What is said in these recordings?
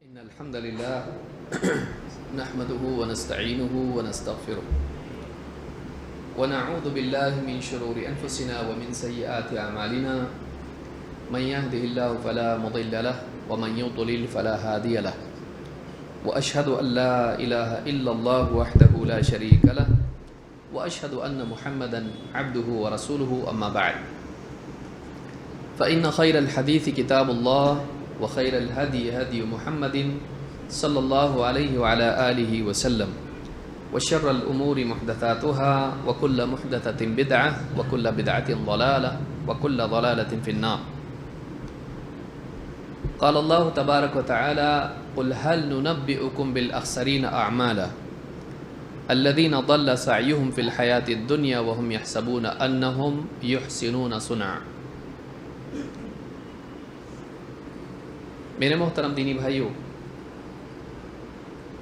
إن الحمد لله نحمده ونستعينه ونستغفره ونعوذ بالله من شرور أنفسنا ومن سيئات أعمالنا من يهده الله فلا مضل له ومن يضلل فلا هادي له وأشهد أن لا إله إلا الله وحده لا شريك له وأشهد أن محمدا عبده ورسوله أما بعد فإن خير الحديث كتاب الله وخير الهدي هدي محمد صلى الله عليه وعلى آله وسلم وشر الأمور محدثاتها وكل محدثة بدعة وكل بدعة ضلالة وكل ضلالة في النار. قال الله تبارك وتعالى قل هل ننبئكم بالأخسرين أعمالا الذين ضل سعيهم في الحياة الدنيا وهم يحسبون أنهم يحسنون صنعا. میرے محترم دینی بھائیوں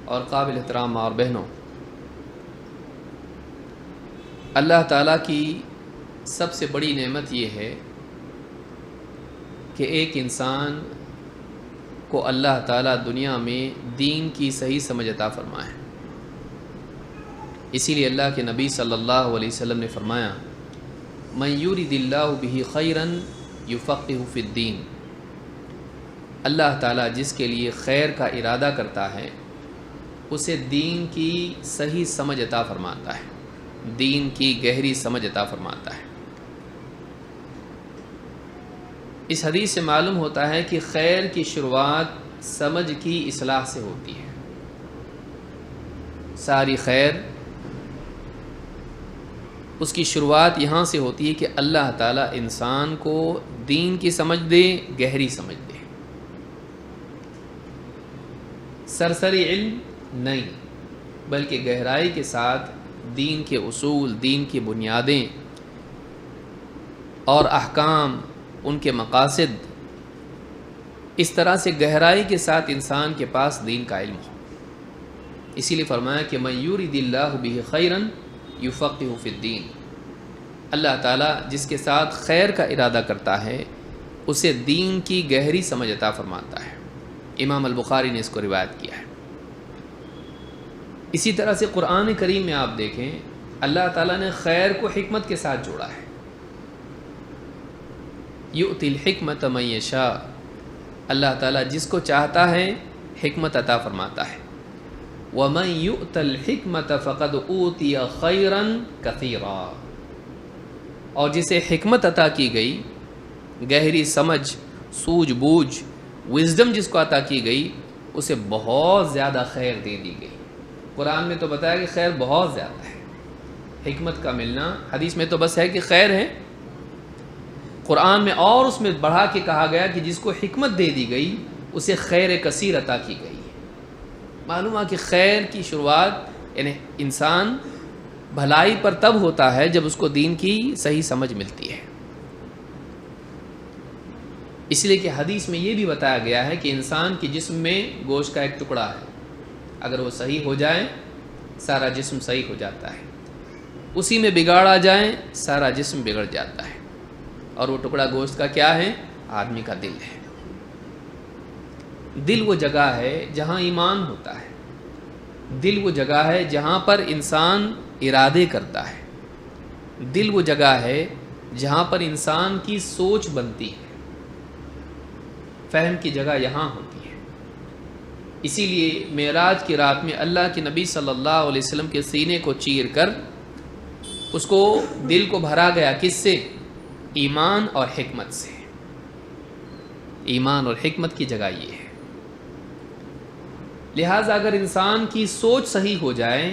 اور قابل احترام ماں اور بہنوں، اللہ تعالیٰ کی سب سے بڑی نعمت یہ ہے کہ ایک انسان کو اللہ تعالیٰ دنیا میں دین کی صحیح سمجھ عطا فرمائے. اسی لیے اللہ کے نبی صلی اللہ علیہ وسلم نے فرمایا من یرد اللہ بہ خیرا یفقہہ فی الدین. اللہ تعالیٰ جس کے لیے خیر کا ارادہ کرتا ہے اسے دین کی صحیح سمجھ عطا فرماتا ہے، دین کی گہری سمجھ عطا فرماتا ہے. اس حدیث سے معلوم ہوتا ہے کہ خیر کی شروعات سمجھ کی اصلاح سے ہوتی ہے. ساری خیر اس کی شروعات یہاں سے ہوتی ہے کہ اللہ تعالیٰ انسان کو دین کی سمجھ دے، گہری سمجھ دے. سرسری علم نہیں بلکہ گہرائی کے ساتھ دین کے اصول، دین کی بنیادیں اور احکام، ان کے مقاصد، اس طرح سے گہرائی کے ساتھ انسان کے پاس دین کا علم ہو. اسی لیے فرمایا کہ من یرد اللہ بہ خیرا یفقہہ فی الدین. اللہ تعالیٰ جس کے ساتھ خیر کا ارادہ کرتا ہے اسے دین کی گہری سمجھ عطا فرماتا ہے. امام البخاری نے اس کو روایت کیا ہے. اسی طرح سے قرآن کریم میں آپ دیکھیں اللہ تعالیٰ نے خیر کو حکمت کے ساتھ جوڑا ہے. یؤتی الحکمت من یشاء. اللہ تعالیٰ جس کو چاہتا ہے حکمت عطا فرماتا ہے. ومن یؤت الحکمت فقد اوتی خیرا کثیرا. اور جسے حکمت عطا کی گئی، گہری سمجھ، سوجھ بوجھ، وزڈم جس کو عطا کی گئی، اسے بہت زیادہ خیر دے دی گئی. قرآن میں تو بتایا کہ خیر بہت زیادہ ہے. حکمت کا ملنا، حدیث میں تو بس ہے کہ خیر ہے، قرآن میں اور اس میں بڑھا کے کہا گیا کہ جس کو حکمت دے دی گئی اسے خیر کثیر عطا کی گئی. معلوم ہے کہ خیر کی شروعات یعنی انسان بھلائی پر تب ہوتا ہے جب اس کو دین کی صحیح سمجھ ملتی ہے. اس لیے کہ حدیث میں یہ بھی بتایا گیا ہے کہ انسان کے جسم میں گوشت کا ایک ٹکڑا ہے، اگر وہ صحیح ہو جائے سارا جسم صحیح ہو جاتا ہے، اسی میں بگاڑ آ جائے سارا جسم بگڑ جاتا ہے. اور وہ ٹکڑا گوشت کا کیا ہے؟ آدمی کا دل ہے. دل وہ جگہ ہے جہاں ایمان ہوتا ہے. دل وہ جگہ ہے جہاں پر انسان ارادے کرتا ہے. دل وہ جگہ ہے جہاں پر انسان کی سوچ بنتی ہے. فہم کی جگہ یہاں ہوتی ہے. اسی لیے معراج کی رات میں اللہ کے نبی صلی اللہ علیہ وسلم کے سینے کو چیر کر اس کو دل کو بھرا گیا، کس سے؟ ایمان اور حکمت سے. ایمان اور حکمت کی جگہ یہ ہے. لہٰذا اگر انسان کی سوچ صحیح ہو جائے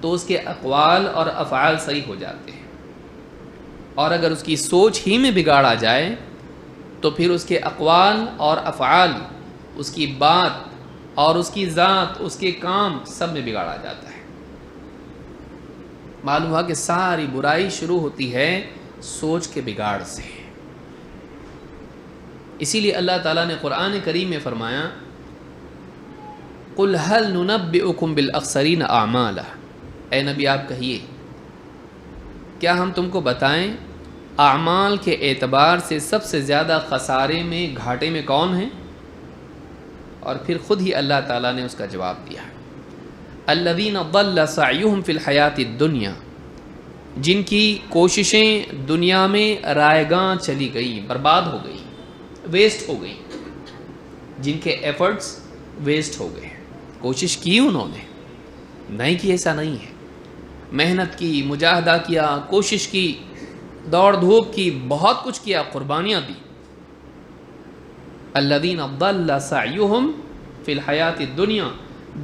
تو اس کے اقوال اور افعال صحیح ہو جاتے ہیں. اور اگر اس کی سوچ ہی میں بگاڑ آ جائے تو پھر اس کے اقوال اور افعال، اس کی بات اور اس کی ذات، اس کے کام سب میں بگاڑ آ جاتا ہے. معلوم ہوا کہ ساری برائی شروع ہوتی ہے سوچ کے بگاڑ سے. اسی لیے اللہ تعالیٰ نے قرآن کریم میں فرمایا قل هل ننبئکم بالاخسرین اعمالا. اے نبی آپ کہیے کیا ہم تم کو بتائیں اعمال کے اعتبار سے سب سے زیادہ خسارے میں، گھاٹے میں کون ہیں؟ اور پھر خود ہی اللہ تعالیٰ نے اس کا جواب دیا. الذین ضل سعیہم فی الحیات الدنیا، جن کی کوششیں دنیا میں رائیگاں چلی گئیں، برباد ہو گئی، ویسٹ ہو گئی، جن کے ایفرٹس ویسٹ ہو گئے. کوشش کی انہوں نے، نہیں کی ایسا نہیں ہے، محنت کی، مجاہدہ کیا، کوشش کی، دوڑ دھوپ کی، بہت کچھ کیا، قربانیاں دی. الذین ضل سعیہم فی الحیات الدنیا،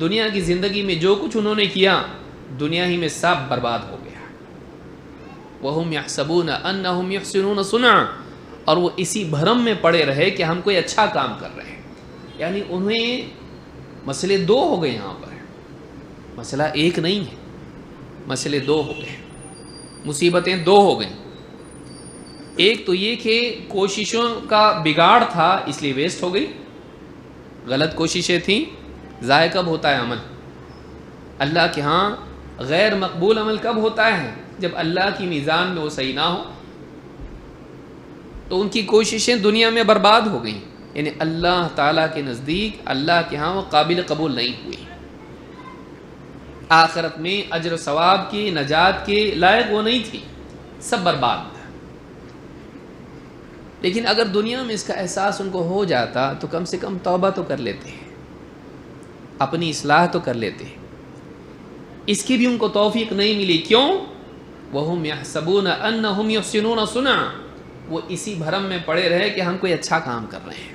دنیا کی زندگی میں جو کچھ انہوں نے کیا دنیا ہی میں سب برباد ہو گیا. وَهُمْ يَحْسَبُونَ أَنَّهُمْ يُحْسِنُونَ صُنْعًا، اور وہ اسی بھرم میں پڑے رہے کہ ہم کوئی اچھا کام کر رہے ہیں. یعنی انہیں مسئلے دو ہو گئے، یہاں پر مسئلہ ایک نہیں ہے، مسئلے دو ہو گئے، مصیبتیں دو ہو گئیں. ایک تو یہ کہ کوششوں کا بگاڑ تھا اس لیے ویسٹ ہو گئی، غلط کوششیں تھیں. ضائع کب ہوتا ہے عمل؟ اللہ کے ہاں غیر مقبول عمل کب ہوتا ہے؟ جب اللہ کی میزان میں وہ صحیح نہ ہو. تو ان کی کوششیں دنیا میں برباد ہو گئیں، یعنی اللہ تعالیٰ کے نزدیک اللہ کے ہاں وہ قابل قبول نہیں ہوئی. آخرت میں اجر و ثواب کی، نجات کے لائق وہ نہیں تھی، سب برباد تھا. لیکن اگر دنیا میں اس کا احساس ان کو ہو جاتا تو کم سے کم توبہ تو کر لیتے، اپنی اصلاح تو کر لیتے. اس کی بھی ان کو توفیق نہیں ملی. کیوں؟ وَهُمْ يَحْسَبُونَ أَنَّهُمْ يُحْسِنُونَ صُنْعًا، وہ اسی بھرم میں پڑے رہے کہ ہم کوئی اچھا کام کر رہے ہیں.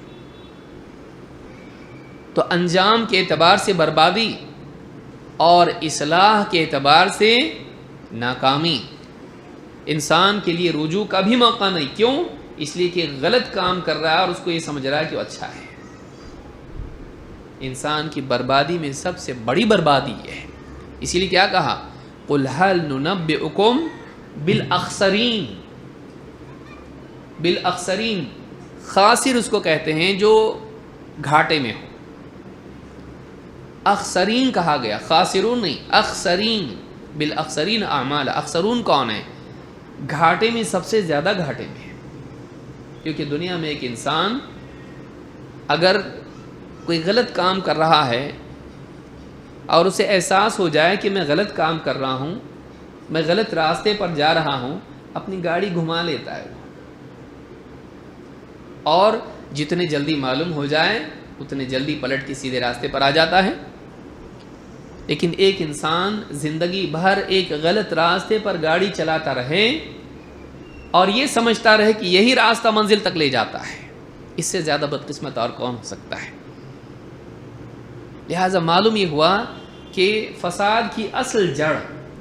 تو انجام کے اعتبار سے بربادی اور اصلاح کے اعتبار سے ناکامی. انسان کے لیے رجوع کا بھی موقع نہیں. کیوں؟ اس لیے کہ غلط کام کر رہا ہے اور اس کو یہ سمجھ رہا ہے کہ وہ اچھا ہے. انسان کی بربادی میں سب سے بڑی بربادی یہ ہے. اسی لیے کیا کہا؟ قُلْ هَلْ نُنَبِّئُكُمْ بِالْأَخْسَرِينَ. بالأخسرین، خاسر اس کو کہتے ہیں جو گھاٹے میں ہو. اخسرین کہا گیا، خاسرون نہیں، اخسرین. بالاخسرین اعمال. اخسرون کون ہے؟ گھاٹے میں، سب سے زیادہ گھاٹے میں ہے. کیونکہ دنیا میں ایک انسان اگر کوئی غلط کام کر رہا ہے اور اسے احساس ہو جائے کہ میں غلط کام کر رہا ہوں، میں غلط راستے پر جا رہا ہوں، اپنی گاڑی گھما لیتا ہے وہ، اور جتنے جلدی معلوم ہو جائے اتنے جلدی پلٹ کے سیدھے راستے پر آ جاتا ہے. لیکن ایک انسان زندگی بھر ایک غلط راستے پر گاڑی چلاتا رہے اور یہ سمجھتا رہے کہ یہی راستہ منزل تک لے جاتا ہے، اس سے زیادہ بدقسمت اور کون ہو سکتا ہے؟ لہٰذا معلوم یہ ہوا کہ فساد کی اصل جڑ،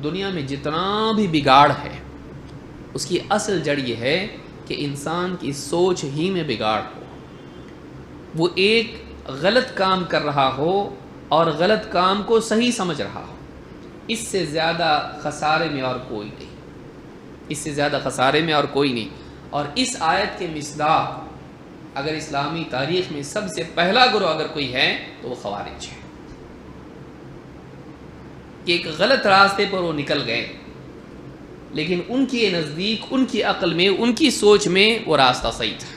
دنیا میں جتنا بھی بگاڑ ہے اس کی اصل جڑ یہ ہے کہ انسان کی سوچ ہی میں بگاڑ ہو. وہ ایک غلط کام کر رہا ہو اور غلط کام کو صحیح سمجھ رہا ہو. اس سے زیادہ خسارے میں اور کوئی نہیں، اس سے زیادہ خسارے میں اور کوئی نہیں. اور اس آیت کے مصداق اگر اسلامی تاریخ میں سب سے پہلا گروہ اگر کوئی ہے تو وہ خوارج ہے، کہ ایک غلط راستے پر وہ نکل گئے، لیکن ان کے نزدیک، ان کی عقل میں، ان کی سوچ میں وہ راستہ صحیح تھا،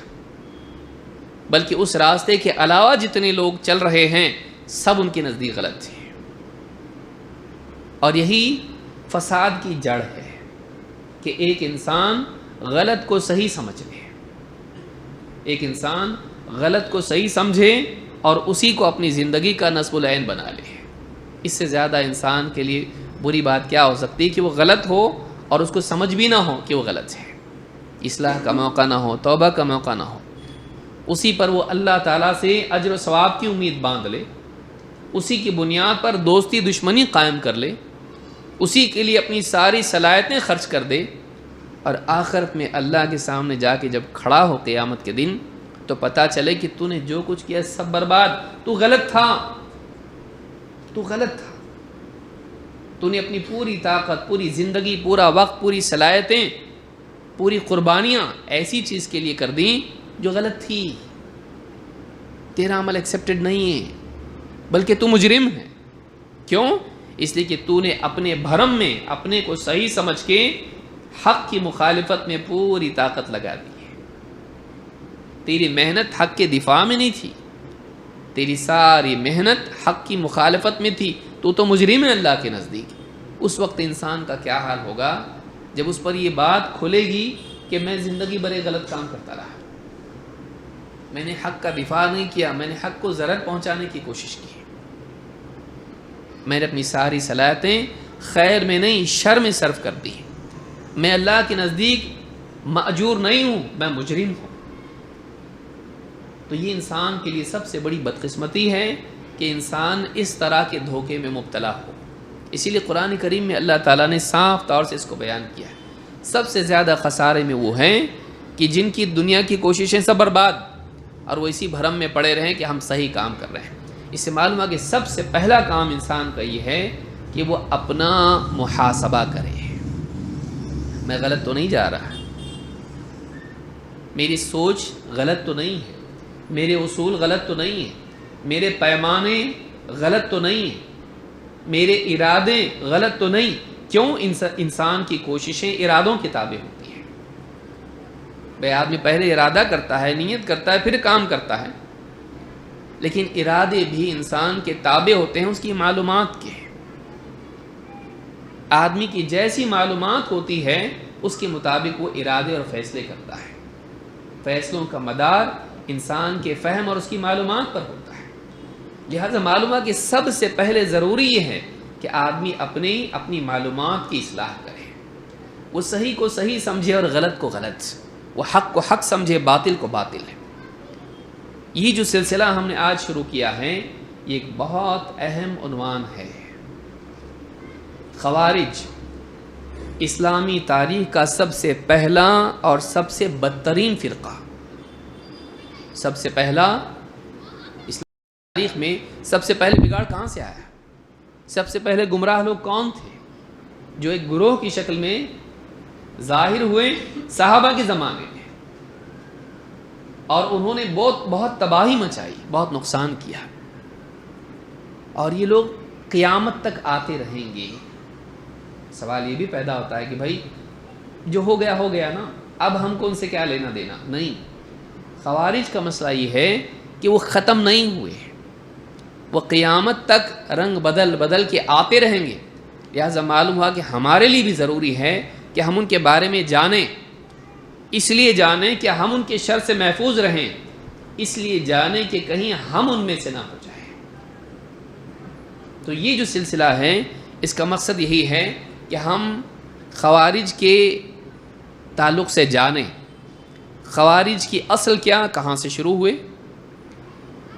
بلکہ اس راستے کے علاوہ جتنے لوگ چل رہے ہیں سب ان کے نزدیک غلط تھے. اور یہی فساد کی جڑ ہے کہ ایک انسان غلط کو صحیح سمجھ لے، ایک انسان غلط کو صحیح سمجھے اور اسی کو اپنی زندگی کا نصب العین بنا لے. اس سے زیادہ انسان کے لیے بری بات کیا ہو سکتی کہ وہ غلط ہو اور اس کو سمجھ بھی نہ ہو کہ وہ غلط ہے، اصلاح کا موقع نہ ہو، توبہ کا موقع نہ ہو. اسی پر وہ اللہ تعالیٰ سے اجر و ثواب کی امید باندھ لے، اسی کی بنیاد پر دوستی دشمنی قائم کر لے، اسی کے لیے اپنی ساری صلاحیتیں خرچ کر دے، اور آخرت میں اللہ کے سامنے جا کے جب کھڑا ہو قیامت کے دن تو پتہ چلے کہ تو نے جو کچھ کیا سب برباد، تو غلط تھا، تو غلط تھا. تو نے اپنی پوری طاقت، پوری زندگی، پورا وقت، پوری صلاحیتیں، پوری قربانیاں ایسی چیز کے لیے کر دیں جو غلط تھی. تیرا عمل ایکسیپٹڈ نہیں ہے، بلکہ تو مجرم ہے. کیوں؟ اس لیے کہ تو نے اپنے بھرم میں اپنے کو صحیح سمجھ کے حق کی مخالفت میں پوری طاقت لگا دی ہے. تیری محنت حق کے دفاع میں نہیں تھی، تیری ساری محنت حق کی مخالفت میں تھی، تو مجرم ہے اللہ کے نزدیک۔ اس وقت انسان کا کیا حال ہوگا جب اس پر یہ بات کھلے گی کہ میں زندگی بھر غلط کام کرتا رہا، میں نے حق کا دفاع نہیں کیا، میں نے حق کو ضرر پہنچانے کی کوشش کی، میں نے اپنی ساری صلاحیتیں خیر میں نہیں شر میں صرف کر دی، میں اللہ کے نزدیک مأجور نہیں ہوں، میں مجرم ہوں۔ تو یہ انسان کے لیے سب سے بڑی بدقسمتی ہے کہ انسان اس طرح کے دھوکے میں مبتلا ہو۔ اسی لیے قرآن کریم میں اللہ تعالیٰ نے صاف طور سے اس کو بیان کیا ہے، سب سے زیادہ خسارے میں وہ ہیں کہ جن کی دنیا کی کوششیں سب برباد، اور وہ اسی بھرم میں پڑے رہیں کہ ہم صحیح کام کر رہے ہیں۔ اس سے معلوم ہے کہ سب سے پہلا کام انسان کا یہ ہے کہ وہ اپنا محاسبہ کرے، میں غلط تو نہیں جا رہا، میری سوچ غلط تو نہیں ہے، میرے اصول غلط تو نہیں ہیں، میرے پیمانے غلط تو نہیں ہیں، میرے ارادے غلط تو نہیں۔ کیوں؟ انسان کی کوششیں ارادوں کے تابع ہوتی ہیں۔ بھئی آدمی پہلے ارادہ کرتا ہے، نیت کرتا ہے، پھر کام کرتا ہے، لیکن ارادے بھی انسان کے تابع ہوتے ہیں اس کی معلومات کے۔ آدمی کی جیسی معلومات ہوتی ہے اس کے مطابق وہ ارادے اور فیصلے کرتا ہے۔ فیصلوں کا مدار انسان کے فہم اور اس کی معلومات پر ہوتا ہے۔ لہذا معلوم ہے کہ سب سے پہلے ضروری یہ ہے کہ آدمی اپنی معلومات کی اصلاح کرے، وہ صحیح کو صحیح سمجھے اور غلط کو غلط، وہ حق کو حق سمجھے، باطل کو باطل ہے۔ یہ جو سلسلہ ہم نے آج شروع کیا ہے یہ ایک بہت اہم عنوان ہے۔ خوارج اسلامی تاریخ کا سب سے پہلا اور سب سے بدترین فرقہ، سب سے پہلا اسلامی تاریخ میں سب سے پہلے بگاڑ کہاں سے آیا؟ سب سے پہلے گمراہ لوگ کون تھے جو ایک گروہ کی شکل میں ظاہر ہوئے؟ صحابہ کے زمانے میں، اور انہوں نے بہت تباہی مچائی، بہت نقصان کیا، اور یہ لوگ قیامت تک آتے رہیں گے۔ سوال یہ بھی پیدا ہوتا ہے کہ بھائی جو ہو گیا نا، اب ہم کو ان سے کیا لینا دینا؟ نہیں، خوارج کا مسئلہ یہ ہے کہ وہ ختم نہیں ہوئے، وہ قیامت تک رنگ بدل کے آتے رہیں گے۔ لہذا معلوم ہوا کہ ہمارے لیے بھی ضروری ہے کہ ہم ان کے بارے میں جانیں، اس لیے جانیں کہ ہم ان کے شر سے محفوظ رہیں، اس لیے جانیں کہ کہیں ہم ان میں سے نہ ہو جائیں۔ تو یہ جو سلسلہ ہے اس کا مقصد یہی ہے کہ ہم خوارج کے تعلق سے جانیں، خوارج کی اصل کیا، کہاں سے شروع ہوئے،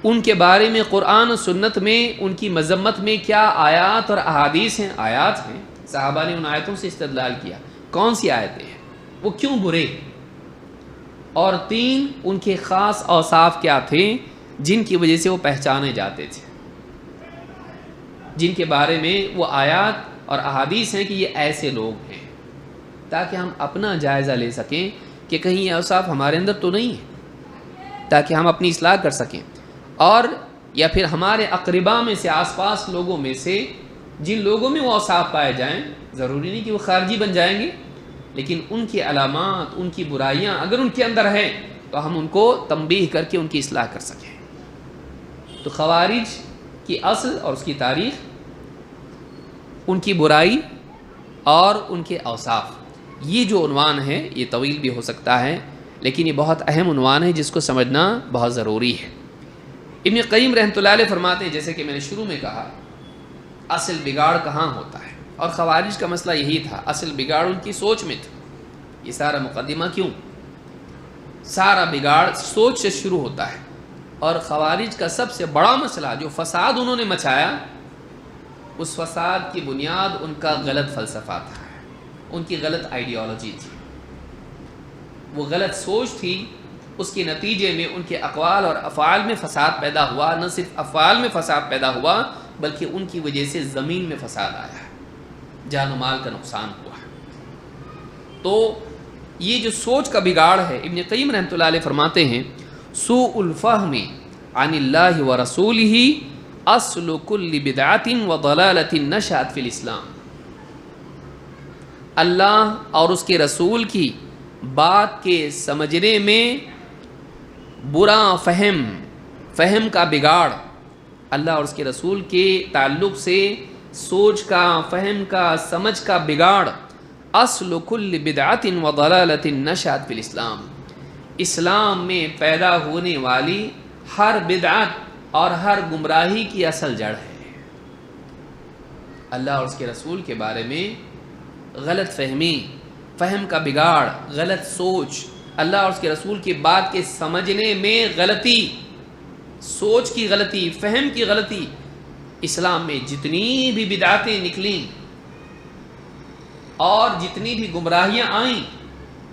ان کے بارے میں قرآن و سنت میں ان کی مذمت میں کیا آیات اور احادیث ہیں، آیات ہیں، صحابہ نے ان آیتوں سے استدلال کیا، کون سی آیتیں ہیں، وہ کیوں برے، اور 3 ان کے خاص اوصاف کیا تھے جن کی وجہ سے وہ پہچانے جاتے تھے، جن کے بارے میں وہ آیات اور احادیث ہیں کہ یہ ایسے لوگ ہیں، تاکہ ہم اپنا جائزہ لے سکیں کہ کہیں یہ اوصاف ہمارے اندر تو نہیں ہے، تاکہ ہم اپنی اصلاح کر سکیں، اور یا پھر ہمارے اقربا میں سے، آس پاس لوگوں میں سے جن لوگوں میں وہ اوصاف پائے جائیں، ضروری نہیں کہ وہ خارجی بن جائیں گے، لیکن ان کی علامات، ان کی برائیاں اگر ان کے اندر ہیں تو ہم ان کو تنبیہ کر کے ان کی اصلاح کر سکیں۔ تو خوارج کی اصل اور اس کی تاریخ، ان کی برائی اور ان کے اوصاف، یہ جو عنوان ہے یہ طویل بھی ہو سکتا ہے، لیکن یہ بہت اہم عنوان ہے جس کو سمجھنا بہت ضروری ہے۔ ابن قیم رحمۃ اللہ علیہ فرماتے ہیں، جیسے کہ میں نے شروع میں کہا، اصل بگاڑ کہاں ہوتا ہے، اور خوارج کا مسئلہ یہی تھا، اصل بگاڑ ان کی سوچ میں تھا۔ یہ سارا مقدمہ کیوں؟ سارا بگاڑ سوچ سے شروع ہوتا ہے، اور خوارج کا سب سے بڑا مسئلہ جو فساد انہوں نے مچایا، اس فساد کی بنیاد ان کا غلط فلسفہ تھا، ان کی غلط آئیڈیالوجی تھی، وہ غلط سوچ تھی، اس کے نتیجے میں ان کے اقوال اور افعال میں فساد پیدا ہوا، نہ صرف افعال میں فساد پیدا ہوا بلکہ ان کی وجہ سے زمین میں فساد آیا، جان و مال کا نقصان ہوا۔ تو یہ جو سوچ کا بگاڑ ہے، ابن قیم رحمۃ اللہ علیہ فرماتے ہیں، سوء الفہم عن اللہ ورسولہ اصل کل بدعۃ وضلالۃ نشأت فی الاسلام۔ اللہ اور اس کے رسول کی بات کے سمجھنے میں برا فہم فہم کا بگاڑ، اللہ اور اس کے رسول کے تعلق سے سوچ کا، فہم کا، سمجھ کا بگاڑ، اصل کل بدعت و ضلالت نشأت فی الاسلام، اسلام میں پیدا ہونے والی ہر بدعت اور ہر گمراہی کی اصل جڑ ہے۔ اللہ اور اس کے رسول کے بارے میں غلط فہمی، فہم کا بگاڑ، غلط سوچ، اللہ اور اس کے رسول کی بات کے سمجھنے میں غلطی، سوچ کی غلطی، فہم کی غلطی، اسلام میں جتنی بھی بدعتیں نکلیں اور جتنی بھی گمراہیاں آئیں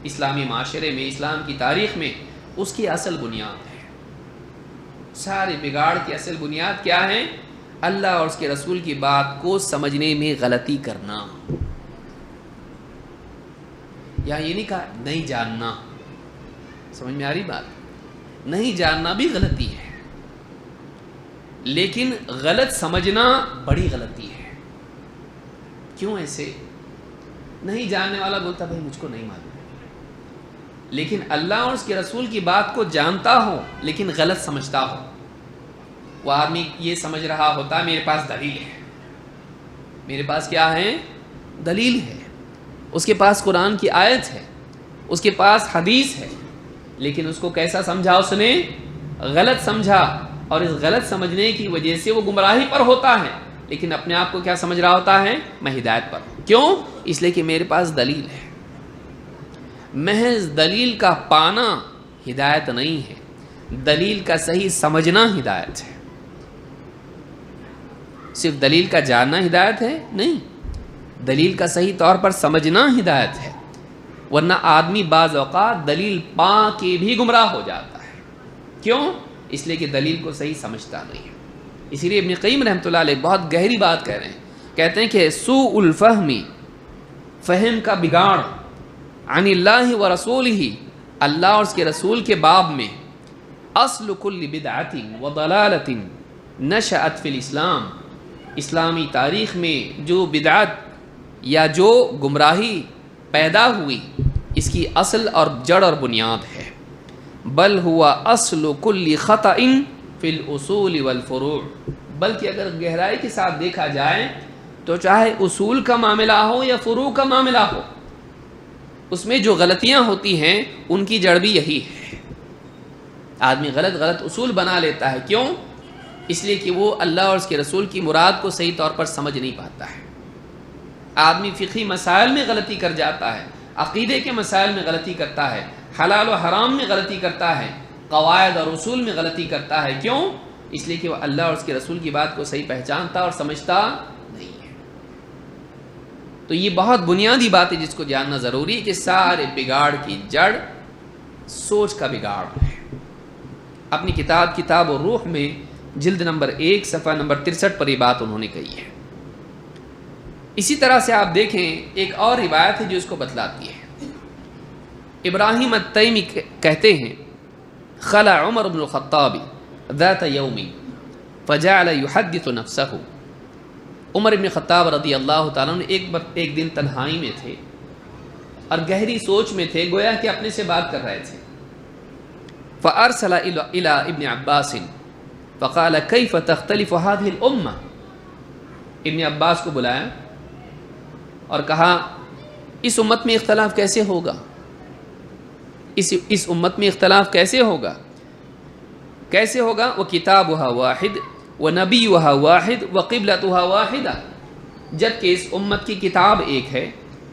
اسلامی معاشرے میں، اسلام کی تاریخ میں، اس کی اصل بنیاد ہے۔ سارے بگاڑ کی اصل بنیاد کیا ہے؟ اللہ اور اس کے رسول کی بات کو سمجھنے میں غلطی کرنا، یا یہ نہیں کہا نہیں جاننا، سمجھ میں آ رہی بات؟ نہیں جاننا بھی غلطی ہے، لیکن غلط سمجھنا بڑی غلطی ہے۔ کیوں ایسے؟ نہیں جاننے والا بولتا بھائی مجھ کو نہیں معلوم، لیکن اللہ اور اس کے رسول کی بات کو جانتا ہو لیکن غلط سمجھتا ہو، وہ آدمی یہ سمجھ رہا ہوتا میرے پاس دلیل ہے، میرے پاس کیا ہے؟ دلیل ہے، اس کے پاس قرآن کی آیت ہے، اس کے پاس حدیث ہے، لیکن اس کو کیسا سمجھا؟ اس نے غلط سمجھا، اور اس غلط سمجھنے کی وجہ سے وہ گمراہی پر ہوتا ہے، لیکن اپنے آپ کو کیا سمجھ رہا ہوتا ہے؟ میں ہدایت پر ہوں۔ کیوں؟ اس لیے کہ میرے پاس دلیل ہے۔ محض دلیل کا پانا ہدایت نہیں ہے، دلیل کا صحیح سمجھنا ہدایت ہے۔ صرف دلیل کا جاننا ہدایت ہے؟ نہیں، دلیل کا صحیح طور پر سمجھنا ہدایت ہے، ورنہ آدمی بعض اوقات دلیل پا کے بھی گمراہ ہو جاتا ہے۔ کیوں؟ اس لیے کہ دلیل کو صحیح سمجھتا نہیں ہے۔ اسی لیے ابن قیم رحمۃ اللہ علیہ بہت گہری بات کہہ رہے ہیں، کہتے ہیں کہ سوء الفہمی، فہم کا بگاڑ، عن اللہ و رسولہ، اللہ اور اس کے رسول کے باب میں، اصل کل بدعت و ضلالت نشأت فی الاسلام، اسلامی تاریخ میں جو بدعت یا جو گمراہی پیدا ہوئی اس کی اصل اور جڑ اور بنیاد ہے۔ بل ہوا اصل کل خطأ فی الاصول والفروع، بلکہ اگر گہرائی کے ساتھ دیکھا جائے تو چاہے اصول کا معاملہ ہو یا فروع کا معاملہ ہو، اس میں جو غلطیاں ہوتی ہیں ان کی جڑ بھی یہی ہے۔ آدمی غلط اصول بنا لیتا ہے، کیوں؟ اس لیے کہ وہ اللہ اور اس کے رسول کی مراد کو صحیح طور پر سمجھ نہیں پاتا ہے۔ آدمی فقہی مسائل میں غلطی کر جاتا ہے، عقیدے کے مسائل میں غلطی کرتا ہے، حلال و حرام میں غلطی کرتا ہے، قواعد اور اصول میں غلطی کرتا ہے۔ کیوں؟ اس لیے کہ وہ اللہ اور اس کے رسول کی بات کو صحیح پہچانتا اور سمجھتا نہیں ہے۔ تو یہ بہت بنیادی بات ہے جس کو جاننا ضروری ہے کہ سارے بگاڑ کی جڑ سوچ کا بگاڑ ہے۔ اپنی کتاب الروح میں جلد نمبر 1 صفحہ نمبر 63 پر یہ بات انہوں نے کہی ہے۔ اسی طرح سے آپ دیکھیں ایک اور روایت ہے جو اس کو بتلاتی ہے۔ ابراہیم التیمی کہتے ہیں، خلع عمر بن الخطاب ذات یوم فجعل يحدث نفسه، عمر بن خطاب رضی اللہ تعالیٰ نے ایک دن تنہائی میں تھے اور گہری سوچ میں تھے، گویا کہ اپنے سے بات کر رہے تھے۔ فارسل الى ابن عباس فقال كيف تختلف هذه الامه، ابن عباس کو بلایا اور کہا اس امت میں اختلاف کیسے ہوگا، اس امت میں اختلاف کیسے ہوگا؟ وَكِتَابُهَا وَاحِدٌ وَنَبِيُّهَا وَاحِدٌ وَقِبْلَتُهَا وَاحِدَةٌ، جب کہ اس امت کی کتاب ایک ہے،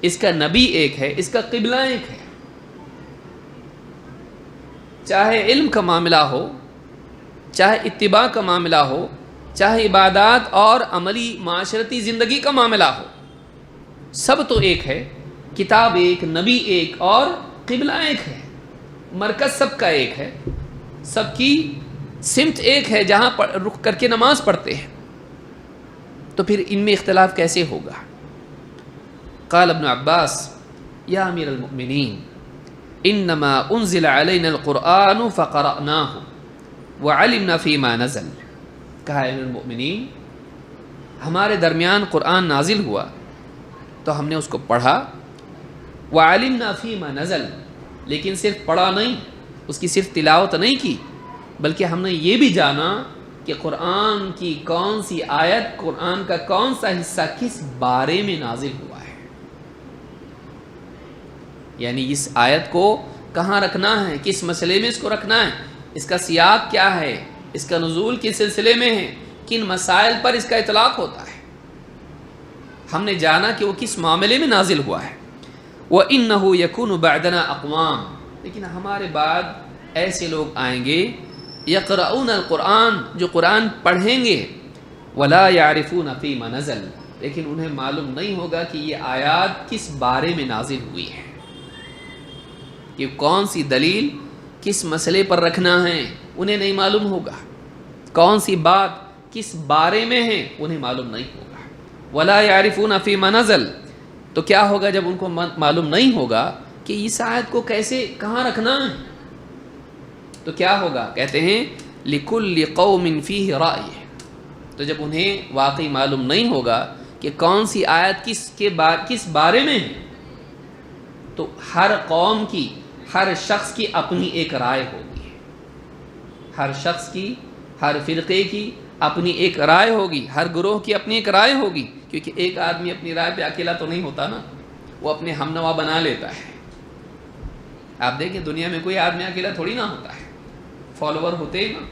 اس کا نبی ایک ہے، اس کا قبلہ ایک ہے۔ چاہے علم کا معاملہ ہو، چاہے اتباع کا معاملہ ہو، چاہے عبادات اور عملی معاشرتی زندگی کا معاملہ ہو، سب تو ایک ہے، کتاب ایک، نبی ایک اور قبلہ ایک ہے، مرکز سب کا ایک ہے، سب کی سمت ایک ہے جہاں رخ کر کے نماز پڑھتے ہیں، تو پھر ان میں اختلاف کیسے ہوگا؟ قال ابن عباس یا امیر المؤمنین انما انزل علینا القرآن فقرأناه وعلمنا فیما نزل، کہا امیر المؤمنین ہمارے درمیان قرآن نازل ہوا تو ہم نے اس کو پڑھا، وعلمنا فیما نزل، لیکن صرف پڑھا نہیں، اس کی صرف تلاوت نہیں کی، بلکہ ہم نے یہ بھی جانا کہ قرآن کی کون سی آیت، قرآن کا کون سا حصہ کس بارے میں نازل ہوا ہے، یعنی اس آیت کو کہاں رکھنا ہے، کس مسئلے میں اس کو رکھنا ہے، اس کا سیاق کیا ہے، اس کا نزول کس سلسلے میں ہے، کن مسائل پر اس کا اطلاق ہوتا ہے۔ ہم نے جانا کہ وہ کس معاملے میں نازل ہوا ہے۔ وَإِنَّهُ يَكُونُ بَعْدَنَا أَقْوَامٌ، لیکن ہمارے بعد ایسے لوگ آئیں گے يَقْرَؤُونَ الْقُرْآنَ، جو قرآن پڑھیں گے، وَلَا يَعْرِفُونَ فِيمَا نَزَلَ، لیکن انہیں معلوم نہیں ہوگا کہ یہ آیات کس بارے میں نازل ہوئی ہے، کہ کون سی دلیل کس مسئلے پر رکھنا ہے انہیں نہیں معلوم ہوگا، کون سی بات کس بارے میں ہے انہیں معلوم نہیں ہوگا۔ وَلَا يَعْرِفُونَ فِيمَا نَزَلَ، تو کیا ہوگا جب ان کو معلوم نہیں ہوگا کہ اس آیت کو کیسے کہاں رکھنا ہے، تو کیا ہوگا؟ کہتے ہیں لِكُلِّ قَوْمٍ فِيهِ رَأْيٌ، تو جب انہیں واقعی معلوم نہیں ہوگا کہ کون سی آیت کس بارے میں ہے، تو ہر قوم کی، ہر شخص کی اپنی ایک رائے ہوگی، ہر شخص کی، ہر فرقے کی اپنی ایک رائے ہوگی، ہر گروہ کی اپنی ایک رائے ہوگی، کیونکہ ایک آدمی اپنی رائے پہ اکیلا تو نہیں ہوتا نا، وہ اپنے ہم نوا بنا لیتا ہے۔ آپ دیکھیں دنیا میں کوئی آدمی اکیلا تھوڑی نہ ہوتا ہے، فالوور ہوتے ہیں نا،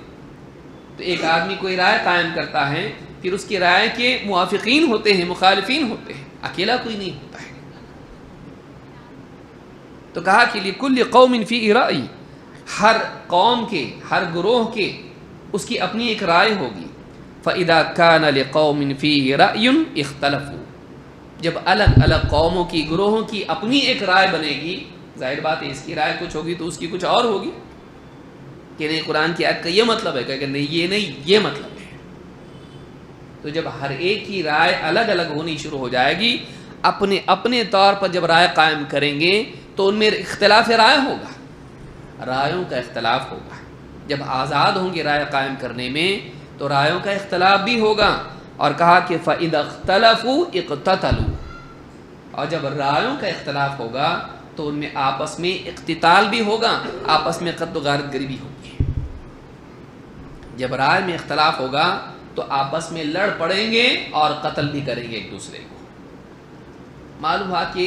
تو ایک آدمی کوئی رائے قائم کرتا ہے، پھر اس کی رائے کے موافقین ہوتے ہیں، مخالفین ہوتے ہیں، اکیلا کوئی نہیں ہوتا ہے۔ تو کہا کہ لِكُلِّ قَوْمٍ فِيهِ رَأْيٌ، ہر قوم کے، ہر گروہ کے اس کی اپنی ایک رائے ہوگی۔ فَإِذَا كَانَ لِقَوْمٍ فِيهِ رَأْيٌ اخْتَلَفُوا، جب الگ الگ قوموں کی، گروہوں کی اپنی ایک رائے بنے گی، ظاہر بات ہے اس کی رائے کچھ ہوگی تو اس کی کچھ اور ہوگی، کہ نہیں قرآن کی آیت کا یہ مطلب ہے، کہ نہیں یہ نہیں یہ مطلب ہے۔ تو جب ہر ایک کی رائے الگ الگ ہونی شروع ہو جائے گی، اپنے اپنے طور پر جب رائے قائم کریں گے تو ان میں اختلاف رائے ہوگا، رائےوں کا اختلاف ہوگا۔ جب آزاد ہوں گے رائے قائم کرنے میں تو رائےوں کا اختلاف بھی ہوگا، اور کہا کہ فَإِذَا اخْتَلَفُوا اقْتَتَلُوا، اور جب رائےوں کا اختلاف ہوگا تو ان میں آپس میں اقتتال بھی ہوگا، آپس میں قتل و غارت گری بھی ہوگی۔ جب رائے میں اختلاف ہوگا تو آپس میں لڑ پڑیں گے اور قتل بھی کریں گے ایک دوسرے کو۔ معلوم ہوا کہ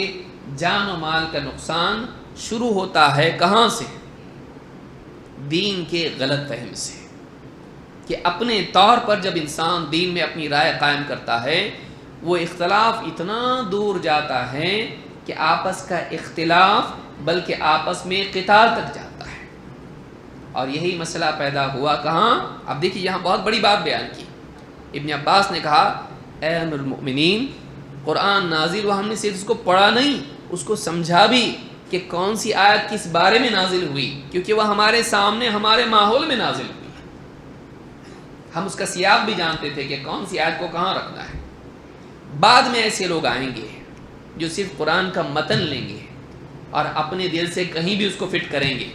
جان و مال کا نقصان شروع ہوتا ہے کہاں سے؟ دین کے غلط فہم سے، کہ اپنے طور پر جب انسان دین میں اپنی رائے قائم کرتا ہے، وہ اختلاف اتنا دور جاتا ہے کہ آپس کا اختلاف بلکہ آپس میں قتال تک جاتا ہے۔ اور یہی مسئلہ پیدا ہوا کہاں؟ اب دیکھیے یہاں بہت بڑی بات بیان کی۔ ابن عباس نے کہا اے امیر المؤمنین، قرآن نازل ہوا، ہم نے صرف اس کو پڑھا نہیں، اس کو سمجھا بھی کہ کون سی آیت کس بارے میں نازل ہوئی، کیونکہ وہ ہمارے سامنے ہمارے ماحول میں نازل ہوئی، ہم اس کا سیاق بھی جانتے تھے کہ کون سی آیت کو کہاں رکھنا ہے۔ بعد میں ایسے لوگ آئیں گے جو صرف قرآن کا متن لیں گے اور اپنے دل سے کہیں بھی اس کو فٹ کریں گے۔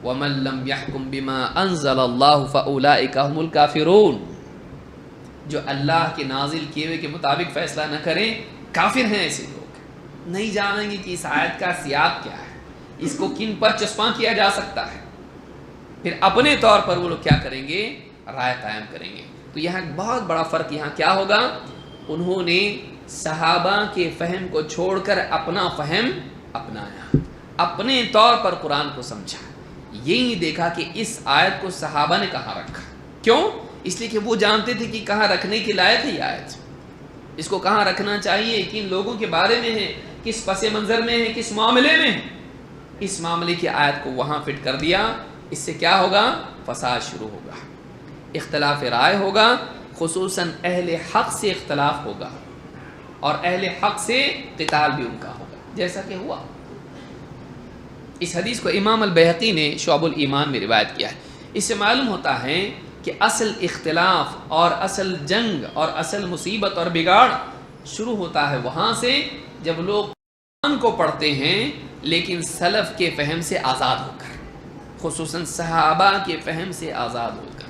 وَمَن لَّمْ يَحْكُم بِمَا أَنزَلَ اللَّهُ فَأُولَٰئِكَ هُمُ الْكَافِرُونَ، جو اللہ کے نازل کیے ہوئے کے مطابق فیصلہ نہ کریں، کافر ہیں ایسے لوگ۔ نہیں جانیں گے کہ اس آیت کا سیاق کیا ہے، اس کو کن پر چسپاں کیا جا سکتا ہے، پھر اپنے طور پر وہ لوگ کیا کریں گے؟ رائے قائم کریں گے۔ تو یہاں بہت بڑا فرق یہاں کیا ہوگا؟ انہوں نے صحابہ کے فہم کو چھوڑ کر اپنا فہم اپنایا، اپنے طور پر قرآن کو سمجھا۔ یہی دیکھا کہ اس آیت کو صحابہ نے کہاں رکھا، کیوں؟ اس لیے کہ وہ جانتے تھے کہ کہاں رکھنے کی لائق ہے یہ آیت، اس کو کہاں رکھنا چاہیے، کن لوگوں کے بارے میں ہے، کس پس منظر میں ہے، کس معاملے میں ہے۔ اس معاملے کی آیت کو وہاں فٹ کر دیا، اس سے کیا ہوگا؟ فساد شروع ہوگا، اختلاف رائے ہوگا، خصوصاً اہل حق سے اختلاف ہوگا، اور اہل حق سے قتال بھی ان کا ہوگا، جیسا کہ ہوا۔ اس حدیث کو امام البیہقی نے شعب الایمان میں روایت کیا ہے۔ اس سے معلوم ہوتا ہے کہ اصل اختلاف اور اصل جنگ اور اصل مصیبت اور بگاڑ شروع ہوتا ہے وہاں سے جب لوگ قرآن کو پڑھتے ہیں لیکن سلف کے فہم سے آزاد ہو کر، خصوصاً صحابہ کے فہم سے آزاد ہو کر۔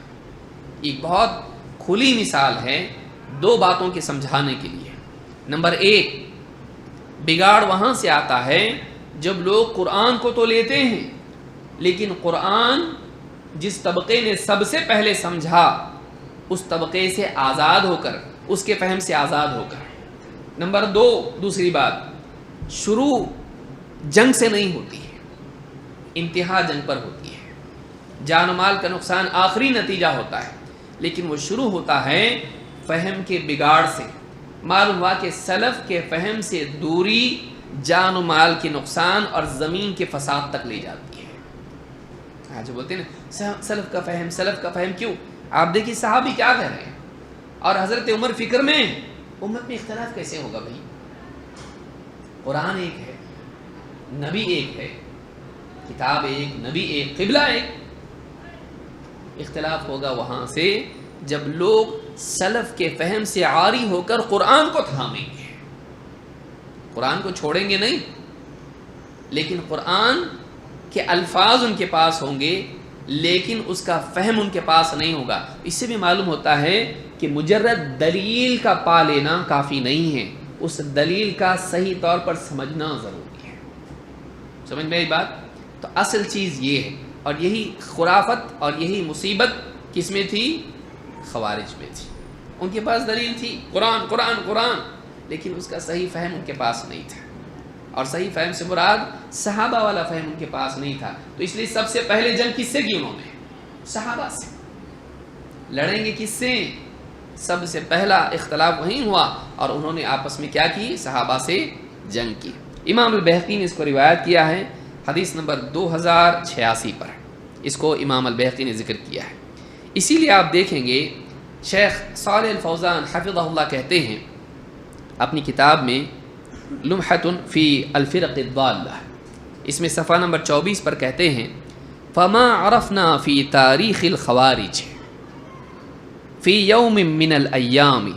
ایک بہت کھلی مثال ہے دو باتوں کے سمجھانے کے لیے۔ نمبر ایک، بگاڑ وہاں سے آتا ہے جب لوگ قرآن کو تو لیتے ہیں لیکن قرآن جس طبقے نے سب سے پہلے سمجھا اس طبقے سے آزاد ہو کر، اس کے فہم سے آزاد ہو کر۔ نمبر 2، دوسری بات، شروع جنگ سے نہیں ہوتی ہے، انتہا جنگ پر ہوتی ہے۔ جان و مال کا نقصان آخری نتیجہ ہوتا ہے، لیکن وہ شروع ہوتا ہے فہم کے بگاڑ سے۔ معلوم ہوا کہ سلف کے فہم سے دوری جان و مال کے نقصان اور زمین کے فساد تک لے جاتی ہے۔ جو بولتے ہیں نا سلف کا فہم کیوں؟ آپ دیکھیے صحابی کیا کہہ رہے ہیں، اور حضرت عمر فکر میں امت میں اختلاف کیسے ہوگا بھائی؟ قرآن ایک ہے، نبی ایک ہے، کتاب ایک، نبی ایک، قبلہ ایک۔ اختلاف ہوگا وہاں سے جب لوگ سلف کے فہم سے عاری ہو کر قرآن کو تھامیں گے، قرآن کو چھوڑیں گے نہیں، لیکن قرآن کے الفاظ ان کے پاس ہوں گے لیکن اس کا فہم ان کے پاس نہیں ہوگا۔ اس سے بھی معلوم ہوتا ہے کہ مجرد دلیل کا پا لینا کافی نہیں ہے، اس دلیل کا صحیح طور پر سمجھنا ضروری ہے۔ سمجھ میں آئی بات؟ تو اصل چیز یہ ہے، اور یہی خرافت اور یہی مصیبت کس میں تھی؟ خوارج میں تھی۔ ان کے پاس دلیل تھی قرآن قرآن قرآن، لیکن اس کا صحیح فہم ان کے پاس نہیں تھا، اور صحیح فہم سے مراد صحابہ والا فہم ان کے پاس نہیں تھا۔ تو اس لیے سب سے پہلے جنگ کس سے کی انہوں نے؟ صحابہ سے۔ لڑیں گے کس سے؟ سب سے پہلا اختلاف وہیں ہوا، اور انہوں نے آپس میں کیا کی؟ صحابہ سے جنگ کی۔ امام البیہقی نے اس کو روایت کیا ہے حدیث نمبر 2086 پر، اس کو امام البیہقی نے ذکر کیا ہے۔ اسی لیے آپ دیکھیں گے شیخ صالح الفوزان حفظہ اللہ کہتے ہیں اپنی کتاب میں لمحۃ فی الفرق الضالہ، اس میں صفحہ نمبر 24 پر کہتے ہیں فما عرفنا فی تاریخ الخوارج فی یوم من الایام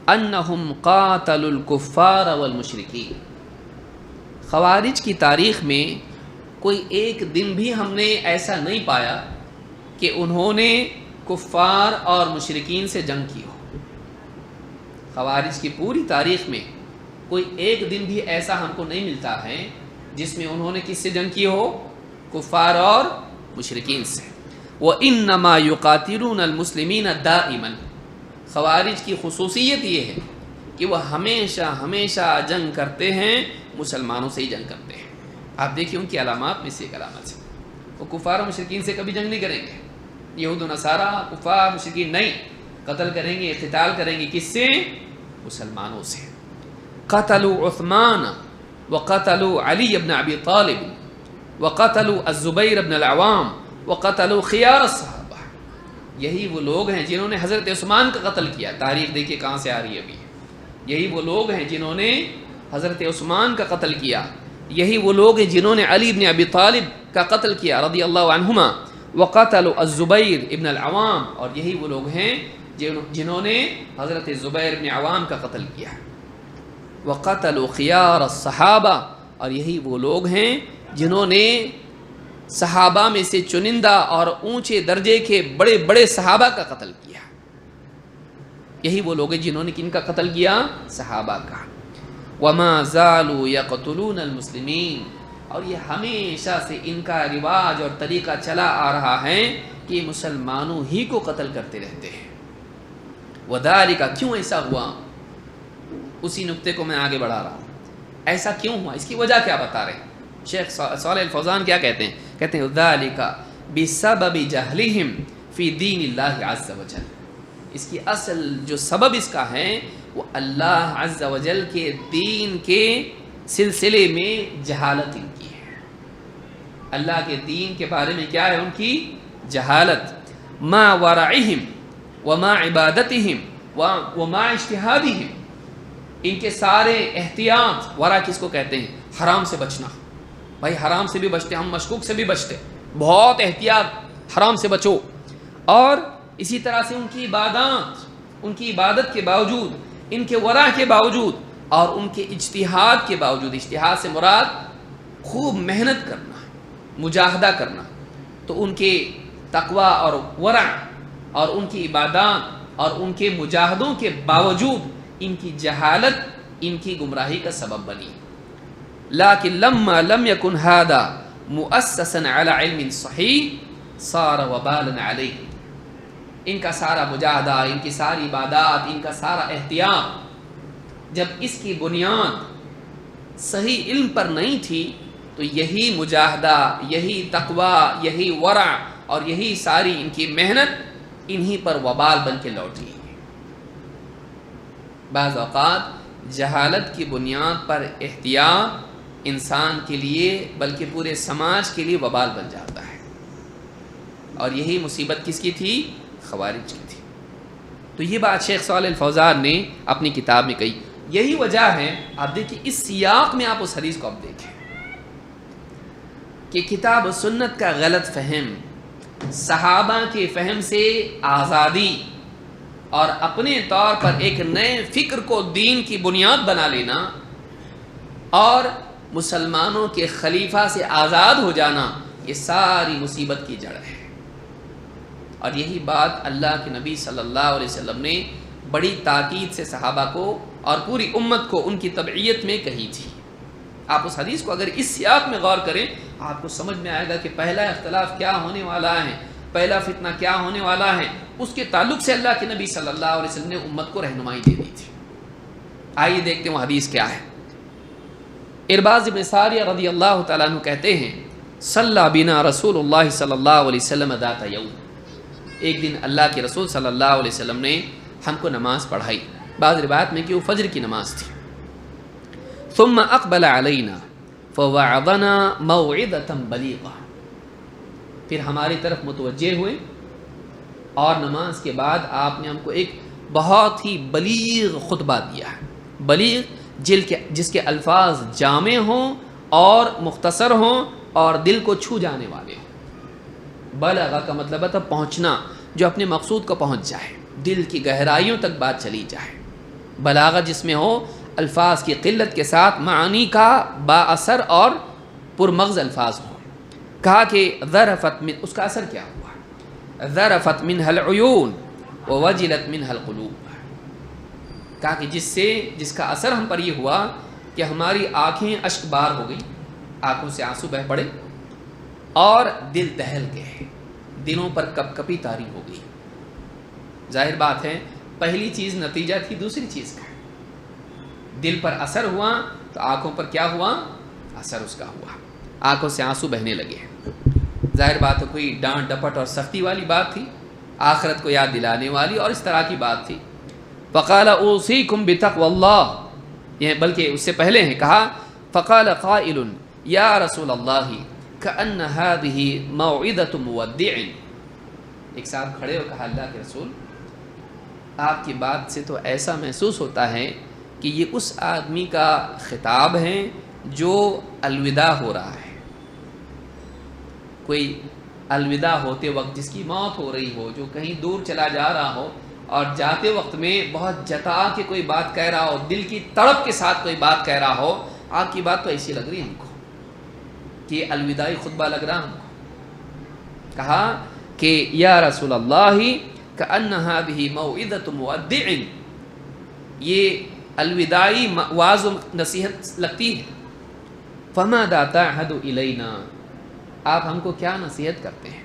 انہم قاتلوا الکفار والمشرکین۔ خوارج کی تاریخ میں کوئی ایک دن بھی ہم نے ایسا نہیں پایا کہ انہوں نے کفار اور مشرکین سے جنگ کی ہو۔ خوارج کی پوری تاریخ میں کوئی ایک دن بھی ایسا ہم کو نہیں ملتا ہے جس میں انہوں نے کس سے جنگ کی ہو؟ کفار اور مشرکین سے۔ وَإِنَّمَا يُقَاتِلُونَ الْمُسْلِمِينَ دَائِمًا۔ خوارج کی خصوصیت یہ ہے کہ وہ ہمیشہ جنگ کرتے ہیں، مسلمانوں سے ہی جنگ کرتے ہیں۔ آپ دیکھیں ان کی علامات میں سے ایک علامت ہے، وہ کفار و مشرکین سے کبھی جنگ نہیں کریں گے۔ یہود و نصارہ کفار مشرکین نہیں، قتل کریں گے، قتال کریں گے کس سے؟ مسلمانوں سے۔ قتلوا عثمان وقتلوا علی بن ابی طالب وقتلوا الزبیر بن العوام وقتلوا خیار الصحابہ۔ یہی وہ لوگ ہیں جنہوں نے حضرت عثمان کا قتل کیا۔ تاریخ دیکھیے کہاں سے آ رہی ہے ابھی۔ یہی وہ لوگ ہیں جنہوں نے حضرت عثمان کا قتل کیا، یہی وہ لوگ ہیں جنہوں نے علی بن ابی طالب کا قتل کیا رضی اللہ عنہما، وقتلوا الزبیر ابن العوام، اور یہی وہ لوگ ہیں جنہوں نے حضرت زبیر بن عوام کا قتل کیا، وقتلوا خیار الصحابہ، اور یہی وہ لوگ ہیں جنہوں نے صحابہ میں سے چنندہ اور اونچے درجے کے بڑے بڑے صحابہ کا قتل کیا۔ یہی وہ لوگ ہیں جنہوں نے کن کا قتل کیا؟ صحابہ کا۔ وَمَا زَالُوا يَقْتُلُونَ الْمُسْلِمِينَ، اور یہ ہمیشہ سے ان کا رواج اور طریقہ چلا آ رہا ہے کہ مسلمانوں ہی کو قتل کرتے رہتے ہیں۔ وَذَلِكَ، کیوں ایسا ہوا؟ اسی نقطے کو میں آگے بڑھا رہا ہوں۔ ایسا کیوں ہوا؟ اس کی وجہ کیا بتا رہے ہیں شیخ صالح الفوزان؟ کیا کہتے ہیں؟ کہتے ہیں ذَلِكَ بِسَبَبِ جَهْلِهِمْ فِي دِينِ اللَّهِ عَزَّ وَجَلَّ۔ اس کی اصل جو سبب اس کا ہے وہ اللہ عز و جل کے دین کے سلسلے میں جہالت ان کی ہے۔ اللہ کے دین کے بارے میں کیا ہے ان کی؟ جہالت۔ ما ورعہم وما عبادتہم وما اجتہادہم، ان کے سارے احتیاط، ورع کس کو کہتے ہیں؟ حرام سے بچنا۔ بھائی حرام سے بھی بچتے، ہم مشکوک سے بھی بچتے، بہت احتیاط، حرام سے بچو۔ اور اسی طرح سے ان کی عبادات، ان کی عبادت کے باوجود، ان کے ورع کے باوجود اور ان کے اجتہاد کے باوجود، اجتہاد سے مراد خوب محنت کرنا، مجاہدہ کرنا، تو ان کے تقوی اور ورع اور ان کی عبادات اور ان کے مجاہدوں کے باوجود ان کی جہالت ان کی گمراہی کا سبب بنی۔ لیکن لما لم يكن هذا مؤسسا على علم صحیح صار وبالا علیہ، ان کا سارا مجاہدہ، ان کی ساری عبادات، ان کا سارا احتیاط، جب اس کی بنیاد صحیح علم پر نہیں تھی تو یہی مجاہدہ، یہی تقوی، یہی ورع اور یہی ساری ان کی محنت انہی پر وبال بن کے لوٹی۔ بعض اوقات جہالت کی بنیاد پر احتیاط انسان کے لیے بلکہ پورے سماج کے لیے وبال بن جاتا ہے، اور یہی مصیبت کس کی تھی؟ خوارج کی تھی۔ تو یہ بات شیخ صالح الفوزان نے اپنی کتاب میں کہی۔ یہی وجہ ہے، آپ دیکھیں اس سیاق میں، آپ اس حدیث کو اب دیکھیں کہ کتاب و سنت کا غلط فہم، صحابہ کے فہم سے آزادی اور اپنے طور پر ایک نئے فکر کو دین کی بنیاد بنا لینا اور مسلمانوں کے خلیفہ سے آزاد ہو جانا، یہ ساری مصیبت کی جڑ ہے۔ اور یہی بات اللہ کے نبی صلی اللہ علیہ وسلم نے بڑی تاکید سے صحابہ کو اور پوری امت کو ان کی تبعیت میں کہی تھی۔ آپ اس حدیث کو اگر اس سیاق میں غور کریں، آپ کو سمجھ میں آئے گا کہ پہلا اختلاف کیا ہونے والا ہے، پہلا فتنہ کیا ہونے والا ہے، اس کے تعلق سے اللہ کے نبی صلی اللہ علیہ وسلم نے امت کو رہنمائی دے دی تھی۔ آئیے دیکھتے ہیں وہ حدیث کیا ہے۔ ارباز بن ساریہ رضی اللہ تعالیٰ عنہ کہتے ہیں، صلی بنا رسول اللہ صلی اللہ علیہ وسلم ذات یوم، ایک دن اللہ کے رسول صلی اللہ علیہ وسلم نے ہم کو نماز پڑھائی۔ بعض روایت میں کہ وہ فجر کی نماز تھی۔ ثم اقبل علینا فوعظنا موعظة بلیغہ، پھر ہماری طرف متوجہ ہوئے اور نماز کے بعد آپ نے ہم کو ایک بہت ہی بلیغ خطبہ دیا ہے۔ بلیغ جس کے الفاظ جامع ہوں اور مختصر ہوں اور دل کو چھو جانے والے ہوں۔ بلغہ کا مطلب ہے پہنچنا، جو اپنے مقصود کو پہنچ جائے، دل کی گہرائیوں تک بات چلی جائے۔ بلاغت جس میں ہو، الفاظ کی قلت کے ساتھ معانی کا با اثر اور پرمغز الفاظ ہوں۔ کہا کہ ذرفت من، اس کا اثر کیا ہوا؟ ذرفت منها العیون ووجلت منها القلوب، کہا کہ جس کا اثر ہم پر یہ ہوا کہ ہماری آنکھیں اشک بار ہو گئی، آنکھوں سے آنسو بہہ پڑے اور دل دہل گئے، دلوں پر کپ کپی طاری ہو گئی۔ ظاہر بات ہے پہلی چیز نتیجہ تھی دوسری چیز کا، دل پر اثر ہوا تو آنکھوں پر کیا ہوا؟ اثر اس کا ہوا، آنکھوں سے آنسو بہنے لگے۔ ظاہر بات ہے کوئی ڈانٹ ڈپٹ اور سختی والی بات تھی، آخرت کو یاد دلانے والی اور اس طرح کی بات تھی۔ فقال اوصیکم بتقوی اللہ، یہ بلکہ اس سے پہلے ہیں، کہا فقال قائل یا رسول اللہ کأن هذه موعظة مودع، ایک صاحب کھڑے ہو کہا اللہ کے رسول، آپ کی بات سے تو ایسا محسوس ہوتا ہے کہ یہ اس آدمی کا خطاب ہے جو الوداع ہو رہا ہے۔ کوئی الوداع ہوتے وقت جس کی موت ہو رہی ہو، جو کہیں دور چلا جا رہا ہو اور جاتے وقت میں بہت جتا کے کوئی بات کہہ رہا ہو، دل کی تڑپ کے ساتھ کوئی بات کہہ رہا ہو، آپ کی بات تو ایسی لگ رہی ہم کو کہ الوداعی خطبہ لگ رہا ہم کو۔ کہا کہ یا رسول اللہ کأن هذه موعظة مودع، یہ الوداعی واعظ و نصیحت لگتی ہے۔ فماذا تعهد الینا، آپ ہم کو کیا نصیحت کرتے ہیں؟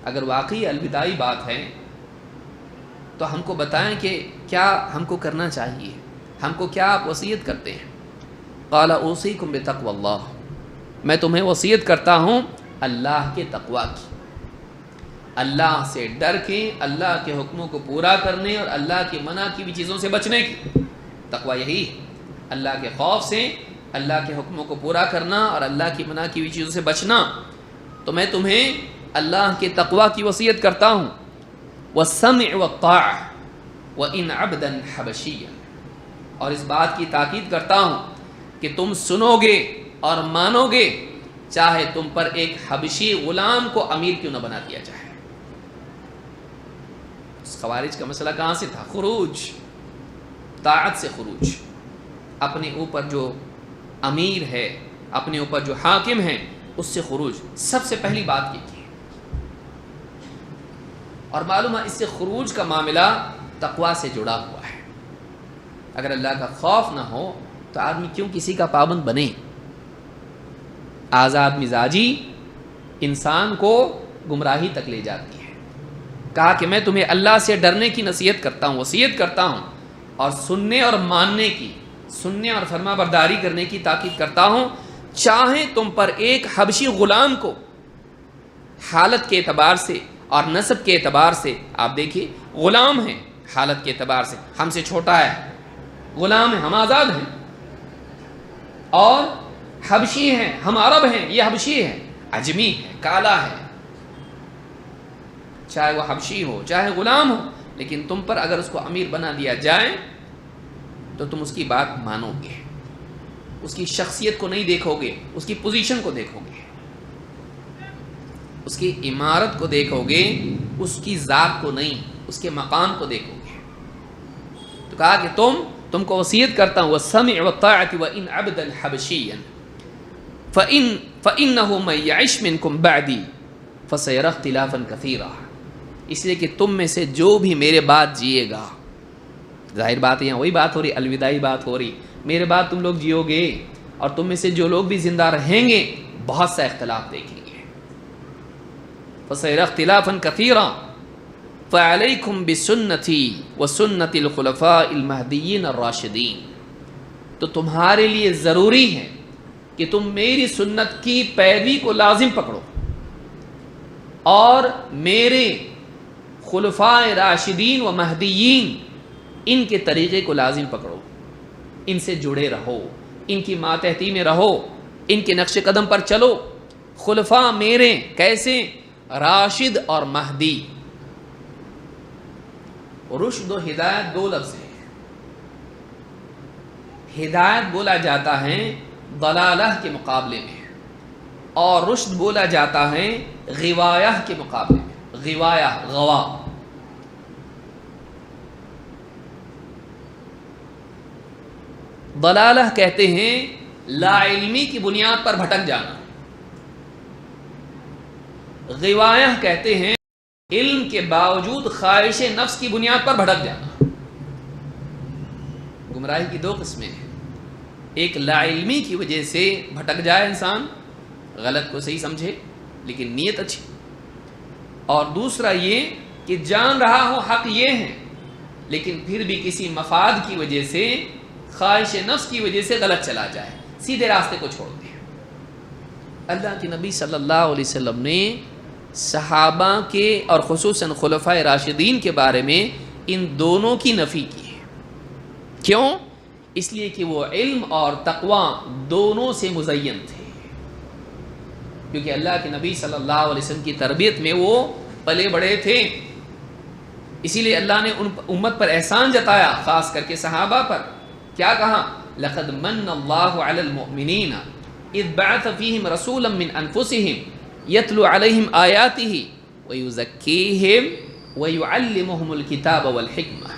اگر واقعی الوداعی بات ہے تو ہم کو بتائیں کہ کیا ہم کو کرنا چاہیے، ہم کو کیا آپ وصیت کرتے ہیں؟ قال اوصیکم بتقوی اللہ، میں تمہیں وصیت کرتا ہوں اللہ کے تقوی کی، اللہ سے ڈر کے، اللہ کے حکموں کو پورا کرنے اور اللہ کی منع کی بھی چیزوں سے بچنے کی۔ تقوی یہی ہے، اللہ کے خوف سے، اللہ کے حکموں کو پورا کرنا اور اللہ کی منع کی بھی چیزوں سے بچنا۔ تو میں تمہیں اللہ کے تقوی کی وصیت کرتا ہوں۔ والسمع والطاعہ وإن عبدا حبشیا، اور اس بات کی تاکید کرتا ہوں کہ تم سنو گے اور مانو گے چاہے تم پر ایک حبشی غلام کو امیر کیوں نہ بنا دیا جائے۔ اس خوارج کا مسئلہ کہاں سے تھا؟ خروج، طاعت سے خروج، اپنے اوپر جو امیر ہے، اپنے اوپر جو حاکم ہے، اس سے خروج سب سے پہلی بات یہ کی۔ اور معلوم ہے اس سے خروج کا معاملہ تقوی سے جڑا ہوا ہے۔ اگر اللہ کا خوف نہ ہو تو آدمی کیوں کسی کا پابند بنے؟ آزاد مزاجی انسان کو گمراہی تک لے جاتی ہے۔ کہا کہ میں تمہیں اللہ سے ڈرنے کی نصیحت کرتا ہوں، وصیت کرتا ہوں، اور سننے اور ماننے کی، سننے اور فرما برداری کرنے کی تاکید کرتا ہوں۔ چاہیں تم پر ایک حبشی غلام کو حالت کے اعتبار سے اور نسب کے اعتبار سے، آپ دیکھیے غلام ہیں حالت کے اعتبار سے، ہم سے چھوٹا ہے، غلام ہیں، ہم آزاد ہیں، اور حبشی ہیں، ہم عرب ہیں، یہ حبشی ہے، عجمی ہے، کالا ہے، چاہے وہ حبشی ہو چاہے غلام ہو، لیکن تم پر اگر اس کو امیر بنا دیا جائے تو تم اس کی بات مانو گے، اس کی شخصیت کو نہیں دیکھو گے، اس کی پوزیشن کو دیکھو گے، اس کی عمارت کو دیکھو گے، اس کی ذات کو نہیں، اس کے مقام کو دیکھو گے۔ تو کہا کہ تم کو وصیت کرتا ہوں وَالسَّمْعِ وَالطَّاعَةِ وَإِنْ عَبْدًا حَبَشِيًّا فَإِنَّهُ مَن يَعِشْ مِنكُم بَعْدِي فَسَيَرَى اخْتِلَافًا كَثِيرًا، اس لیے کہ تم میں سے جو بھی میرے بعد جیے گا، ظاہر بات ہے یہاں وہی بات ہو رہی، الوداعی بات ہو رہی، میرے بعد تم لوگ جیو گے، اور تم میں سے جو لوگ بھی زندہ رہیں گے بہت سا اختلاف دیکھیں گے۔ فَسَيَرَى اخْتِلَافًا كَثِيرًا فَعَلَيْكُمْ بِسُنَّتِي وَسُنَّتِ الْخُلَفَاءِ الْمَهْدِيِّينَ الرَّاشِدِينَ، تو تمہارے لیے ضروری ہے کہ تم میری سنت کی پیروی کو لازم پکڑو، اور میرے خلفاء راشدین و مہدیین ان کے طریقے کو لازم پکڑو، ان سے جڑے رہو، ان کی ماتحتی میں رہو، ان کے نقش قدم پر چلو۔ خلفاء میرے کیسے؟ راشد اور مہدی۔ رشد و ہدایت دو لفظ ہیں، ہدایت بولا جاتا ہے ضلالہ کے مقابلے میں، اور رشد بولا جاتا ہے غوایہ کے مقابلے میں، غوایہ غوا۔ ضلالہ کہتے ہیں لا علمی کی بنیاد پر بھٹک جانا، غوایہ کہتے ہیں علم کے باوجود خواہش نفس کی بنیاد پر بھٹک جانا۔ گمراہی کی دو قسمیں ہیں، ایک لا علمی کی وجہ سے بھٹک جائے انسان، غلط کو صحیح سمجھے لیکن نیت اچھی، اور دوسرا یہ کہ جان رہا ہو حق یہ ہے لیکن پھر بھی کسی مفاد کی وجہ سے، خواہش نفس کی وجہ سے غلط چلا جائے، سیدھے راستے کو چھوڑ دے۔ اللہ کے نبی صلی اللہ علیہ وسلم نے صحابہ کے اور خصوصاً خلفائے راشدین کے بارے میں ان دونوں کی نفی کی ہے۔ کیوں؟ اس لیے کہ وہ علم اور تقوی دونوں سے مزین تھے، کیونکہ اللہ کے نبی صلی اللہ علیہ وسلم کی تربیت میں وہ پلے بڑے تھے، اسی لیے اللہ نے ان امت پر احسان جتایا، خاص کر کے صحابہ پر۔ کیا کہا؟ لَقَدْ مَنَّ اللَّهُ عَلَى الْمُؤْمِنِينَ اذ بعث فيهم رسولا من انفسهم يتلو عليهم آياته ويزكيهم ويعلمهم الكتاب والحکمہ۔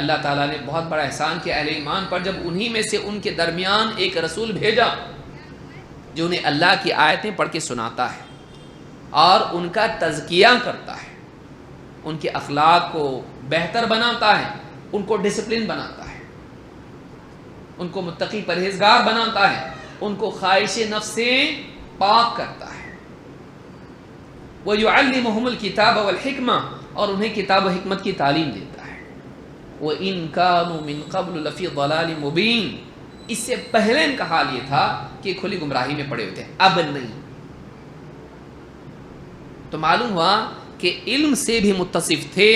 اللہ تعالیٰ نے بہت بڑا احسان کیا اہل ایمان پر، جب انہی میں سے ان کے درمیان ایک رسول بھیجا جو انہیں اللہ کی آیتیں پڑھ کے سناتا ہے اور ان کا تزکیہ کرتا ہے، ان کے اخلاق کو بہتر بناتا ہے، ان کو ڈسپلن بناتا ہے، ان کو متقی پرہیزگار بناتا ہے، ان کو خواہش نفس سے پاک کرتا ہے۔ وَيُعَلِّمُهُمُ الْكِتَابَ وَالْحِکْمَةَ، اور انہیں کتاب و حکمت کی تعلیم دیتا ہے۔ وَإِن كَانُوا مِن قَبْلُ لَفِي ضَلَالٍ مُبِينٍ، اس سے پہلے ان کا حال یہ تھا کہ کھلی گمراہی میں پڑے ہوئے تھے، اب نہیں۔ تو معلوم ہوا کہ علم سے بھی متصف تھے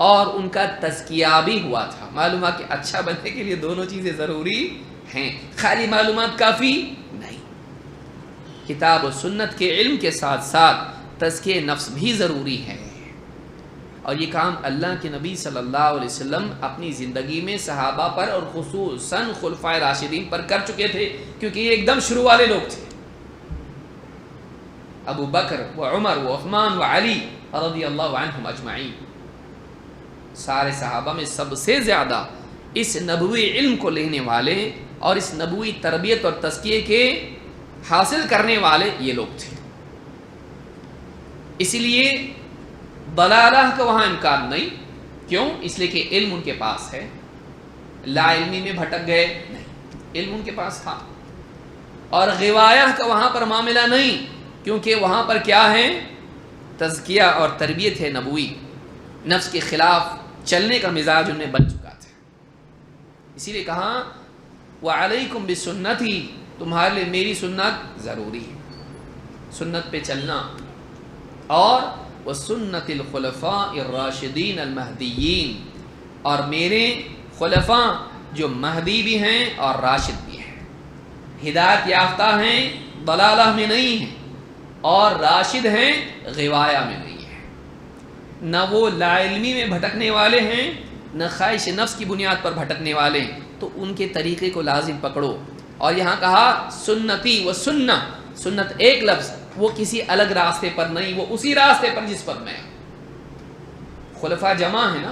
اور ان کا تزکیہ بھی ہوا تھا۔ معلوم ہوا کہ اچھا بننے کے لیے دونوں چیزیں ضروری ہیں، خالی معلومات کافی نہیں، کتاب و سنت کے علم کے ساتھ ساتھ تزکیہ نفس بھی ضروری ہے۔ اور یہ کام اللہ کے نبی صلی اللہ علیہ وسلم اپنی زندگی میں صحابہ پر اور خصوصاً خلفائے راشدین پر کر چکے تھے، کیونکہ یہ ایک دم شروع والے لوگ تھے۔ ابو بکر و عمر و عثمان و علی رضی اللہ عنہم اجمعین، سارے صحابہ میں سب سے زیادہ اس نبوی علم کو لینے والے اور اس نبوی تربیت اور تزکیے کے حاصل کرنے والے یہ لوگ تھے۔ اسی لیے ضلالہ کا وہاں امکان نہیں، کیوں؟ اس لیے کہ علم ان کے پاس ہے، لا علمی میں بھٹک گئے نہیں، علم ان کے پاس تھا۔ اور غوایہ کا وہاں پر معاملہ نہیں، کیونکہ وہاں پر کیا ہے؟ تزکیہ اور تربیت ہے نبوی، نفس کے خلاف چلنے کا مزاج ان میں بن چکا تھا. اسی لیے کہا وعلیکم بسنتی، تمہارے لیے میری سنت ضروری ہے، سنت پہ چلنا. اور وسنت الخلفاء الراشدین المہدیین، اور میرے خلفاء جو مہدی بھی ہیں اور راشد بھی ہیں، ہدایت یافتہ ہیں، ضلالہ میں نہیں ہیں، اور راشد ہیں، غوایا میں نہیں ہیں. نہ وہ لا علمی میں بھٹکنے والے ہیں، نہ خواہش نفس کی بنیاد پر بھٹکنے والے ہیں. تو ان کے طریقے کو لازم پکڑو. اور یہاں کہا سنتی و سنہ، سنت ایک لفظ، وہ کسی الگ راستے پر نہیں، وہ اسی راستے پر جس پر میں. خلفاء جمع ہے نا،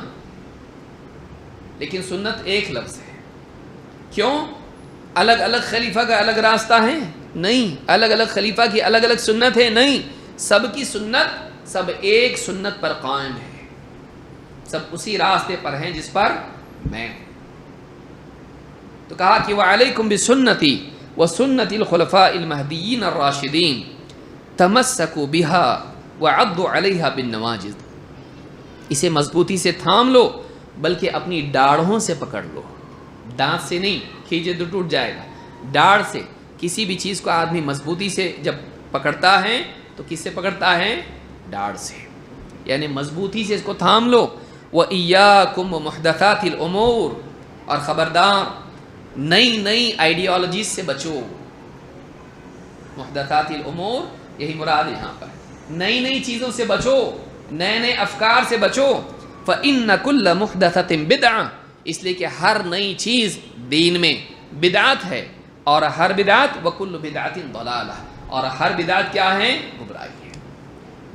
لیکن سنت ایک لفظ ہے. کیوں؟ الگ الگ خلیفہ کا الگ راستہ ہے نہیں، الگ الگ خلیفہ کی الگ الگ سنت ہے نہیں، سب کی سنت، سب ایک سنت پر قائم ہے، سب اسی راستے پر ہیں جس پر میں ہوں. تو کہا کہ وعلیکم بسنتی وسنت الخلفاء المہدیین الراشدین تمسکوا بها وعضوا علیہا بالنواجذ. اسے مضبوطی سے تھام لو، بلکہ اپنی ڈاڑھوں سے پکڑ لو، دانت سے نہیں، کھینچے تو ٹوٹ جائے گا. ڈاڑھ سے کسی بھی چیز کو آدمی مضبوطی سے جب پکڑتا ہے تو کس سے پکڑتا ہے؟ ڈاڑھ سے. یعنی مضبوطی سے اس کو تھام لو. وَإِيَّاكُمْ وَمُحْدَثَاتِ الْأُمُورِ، اور خبردار نئی نئی آئیڈیالوجیز سے بچو. محدثات الامور یہی مراد یہاں پر، نئی نئی چیزوں سے بچو، نئے نئے افکار سے بچو. فإن كل محدثة بدعة، اس لیے کہ ہر نئی چیز دین میں بدعت ہے، اور ہر بدعت وکل بدعت ضلالہ، اور ہر بدعت کیا ہے؟ گمراہی ہے.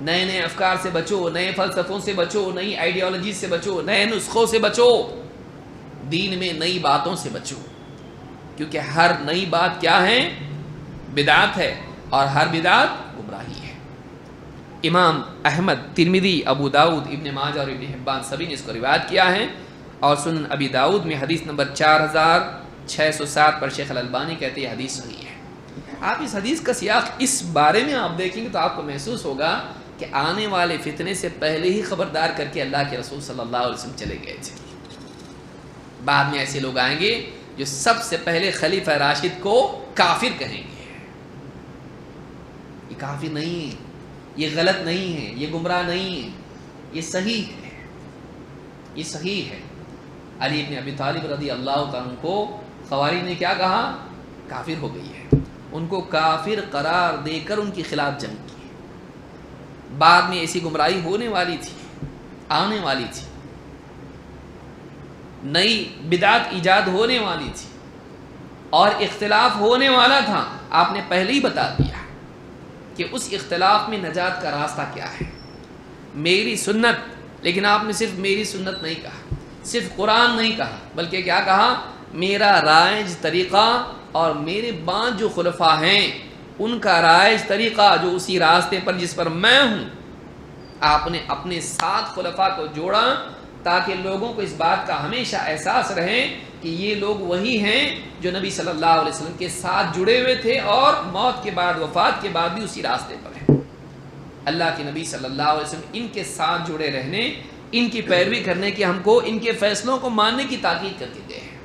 نئے نئے افکار سے بچو، نئے فلسفوں سے بچو، نئی آئیڈیالوجی سے بچو، نئے نسخوں سے بچو، دین میں نئی باتوں سے بچو، کیونکہ ہر نئی بات کیا ہے؟ بدعت ہے، اور ہر بدعت گمراہی ہے. امام احمد، ترمذی، ابو داؤد، ابن ماجہ اور ابن حبان سبھی نے اس کو روایت کیا ہے. اور سنن ابی داؤد میں حدیث نمبر 4607 پر شیخ الالبانی کہتے ہیں حدیث صحیح ہے. آپ اس حدیث کا سیاق اس بارے میں آپ دیکھیں گے تو آپ کو محسوس ہوگا کہ آنے والے فتنے سے پہلے ہی خبردار کر کے اللہ کے رسول صلی اللہ علیہ وسلم چلے گئے تھے. بعد میں ایسے لوگ آئیں گے جو سب سے پہلے خلیفہ راشد کو کافر کہیں گے. یہ کافر نہیں ہے، یہ غلط نہیں ہے، یہ گمراہ نہیں ہے، یہ صحیح ہے، یہ صحیح ہے. علی بن ابی طالب رضی اللہ تعالیٰ عنہ کو خوارج نے کیا کہا؟ کافر ہو گئی ہے. ان کو کافر قرار دے کر ان کے خلاف جنگ کی. بعد میں ایسی گمراہی ہونے والی تھی، آنے والی تھی، نئی بدعت ایجاد ہونے والی تھی، اور اختلاف ہونے والا تھا. آپ نے پہلے ہی بتا دیا کہ اس اختلاف میں نجات کا راستہ کیا ہے. میری سنت، لیکن آپ نے صرف میری سنت نہیں کہا، صرف قرآن نہیں کہا، بلکہ کیا کہا؟ میرا رائج طریقہ، اور میرے بعد جو خلفاء ہیں ان کا رائج طریقہ جو اسی راستے پر جس پر میں ہوں. آپ نے اپنے ساتھ خلفاء کو جوڑا تاکہ لوگوں کو اس بات کا ہمیشہ احساس رہے کہ یہ لوگ وہی ہیں جو نبی صلی اللہ علیہ وسلم کے ساتھ جڑے ہوئے تھے، اور موت کے بعد، وفات کے بعد بھی اسی راستے پر ہیں. اللہ کے نبی صلی اللہ علیہ وسلم ان کے ساتھ جڑے رہنے، ان کی پیروی کرنے کی، ہم کو ان کے فیصلوں کو ماننے کی تاکید کر کے گئے ہیں.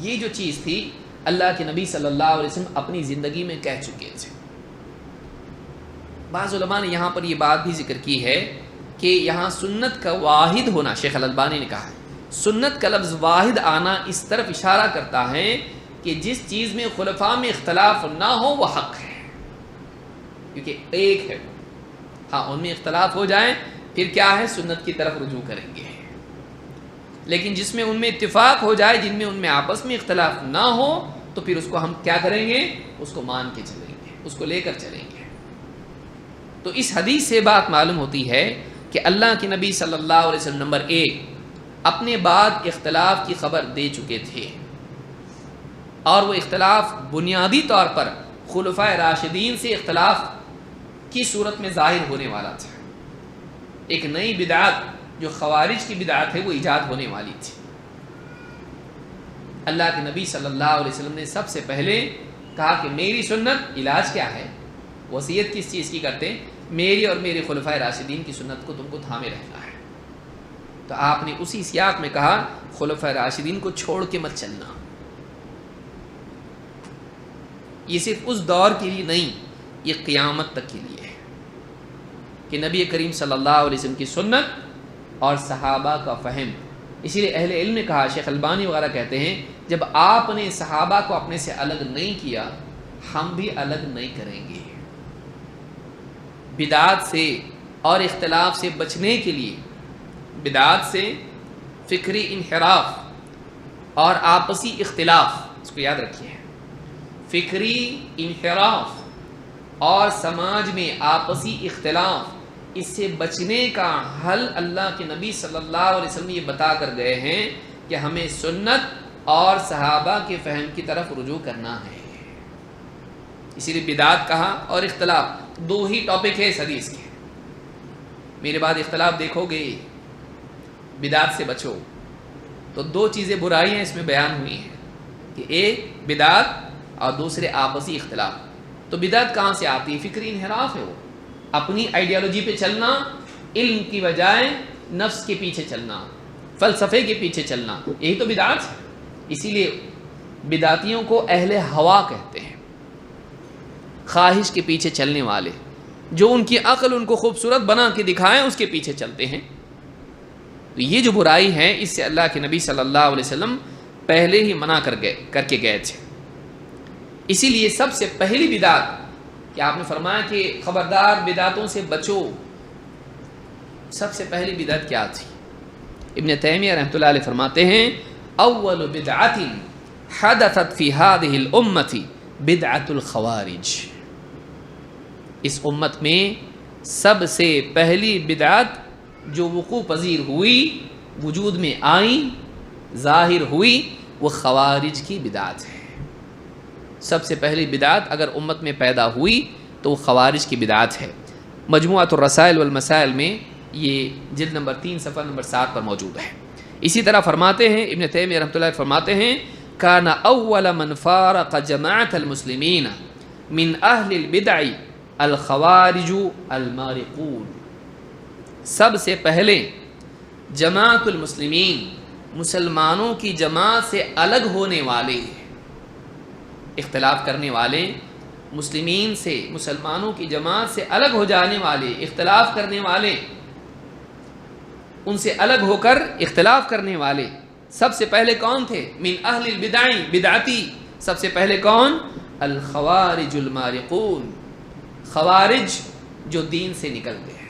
یہ جو چیز تھی اللہ کے نبی صلی اللہ علیہ وسلم اپنی زندگی میں کہہ چکے تھے. بعض علماء نے یہاں پر یہ بات بھی ذکر کی ہے کہ یہاں سنت کا واحد ہونا، شیخ الالبانی نے کہا ہے سنت کا لفظ واحد آنا اس طرف اشارہ کرتا ہے کہ جس چیز میں خلفاء میں اختلاف نہ ہو وہ حق ہے، کیونکہ ایک ہے. ہاں ان میں اختلاف ہو جائے پھر کیا ہے؟ سنت کی طرف رجوع کریں گے. لیکن جس میں ان میں اتفاق ہو جائے، جن میں ان میں آپس میں اختلاف نہ ہو، تو پھر اس کو ہم کیا کریں گے؟ اس کو مان کے چلیں گے، اس کو لے کر چلیں گے. تو اس حدیث سے بات معلوم ہوتی ہے کہ اللہ کے نبی صلی اللہ علیہ وسلم نمبر 1 اپنے بعد اختلاف کی خبر دے چکے تھے، اور وہ اختلاف بنیادی طور پر خلفائے راشدین سے اختلاف کی صورت میں ظاہر ہونے والا تھا. ایک نئی بدعت جو خوارج کی بدعت ہے وہ ایجاد ہونے والی تھی. اللہ کے نبی صلی اللہ علیہ وسلم نے سب سے پہلے کہا کہ میری سنت، علاج کیا ہے، وصیت کس چیز کی کرتے ہیں؟ میری اور میرے خلفائے راشدین کی سنت کو تم کو تھامے رہنا ہے۔ تو آپ نے اسی سیاق میں کہا خلفائے راشدین کو چھوڑ کے مت چلنا۔ یہ صرف اس دور کے لیے نہیں، یہ قیامت تک کے لیے ہے کہ نبی کریم صلی اللہ علیہ وسلم کی سنت اور صحابہ کا فہم۔ اسی لیے اہل علم نے کہا، شیخ البانی وغیرہ کہتے ہیں، جب آپ نے صحابہ کو اپنے سے الگ نہیں کیا، ہم بھی الگ نہیں کریں گے۔ بدعات سے اور اختلاف سے بچنے کے لیے، بدعات سے فکری انحراف اور آپسی اختلاف، اس کو یاد رکھیے، فکری انحراف اور سماج میں آپسی اختلاف، اس سے بچنے کا حل اللہ کے نبی صلی اللہ علیہ وسلم یہ بتا کر گئے ہیں کہ ہمیں سنت اور صحابہ کے فہم کی طرف رجوع کرنا ہے۔ اسی لیے بدعات کہا اور اختلاف، دو ہی ٹاپک ہے اس حدیث کے۔ میرے بعد اختلاف دیکھو گے، بدعات سے بچو، تو دو چیزیں برائیاں اس میں بیان ہوئی ہیں کہ ایک بدعات اور دوسرے آپسی اختلاف۔ تو بدعت کہاں سے آتی ہے؟ فکری انحراف ہے، وہ اپنی آئیڈیالوجی پہ چلنا، علم کی بجائے نفس کے پیچھے چلنا، فلسفے کے پیچھے چلنا، یہی تو بدعت ہے۔ اسی لیے بدعتیوں کو اہل ہوا کہتے ہیں، خواہش کے پیچھے چلنے والے، جو ان کی عقل ان کو خوبصورت بنا کے دکھائیں اس کے پیچھے چلتے ہیں۔ تو یہ جو برائی ہے، اس سے اللہ کے نبی صلی اللہ علیہ وسلم پہلے ہی منع کر کے گئے تھے۔ اسی لیے سب سے پہلی بدعت کہ آپ نے فرمایا کہ خبردار بدعتوں سے بچو، سب سے پہلی بدعت کیا تھی؟ ابن تیمیہ رحمۃ اللہ علیہ فرماتے ہیں، اول بدعت حدثت فی هذه الامۃ بدعت الخوارج۔ اس امت میں سب سے پہلی بدعت جو وقوع پذیر ہوئی، وجود میں آئی، ظاہر ہوئی، وہ خوارج کی بدعت ہے۔ سب سے پہلی بدعت اگر امت میں پیدا ہوئی تو وہ خوارج کی بدعت ہے۔ مجموعۃ الرسائل والمسائل میں یہ جلد نمبر 3 صفحہ نمبر 7 پر موجود ہے۔ اسی طرح فرماتے ہیں ابن تیمیہ رحمۃ اللہ فرماتے ہیں، کان اول من فارق جماعت المسلمین من اہل البدع الخوارج المارقون۔ سب سے پہلے جماعت المسلمین، مسلمانوں کی جماعت سے الگ ہونے والے، اختلاف کرنے والے، مسلمین سے، مسلمانوں کی جماعت سے الگ ہو جانے والے، اختلاف کرنے والے، ان سے الگ ہو کر اختلاف کرنے والے سب سے پہلے کون تھے؟ من اہل البدع، بدعتی سب سے پہلے کون؟ الخوارج المارقون، خوارج جو دین سے نکل گئے،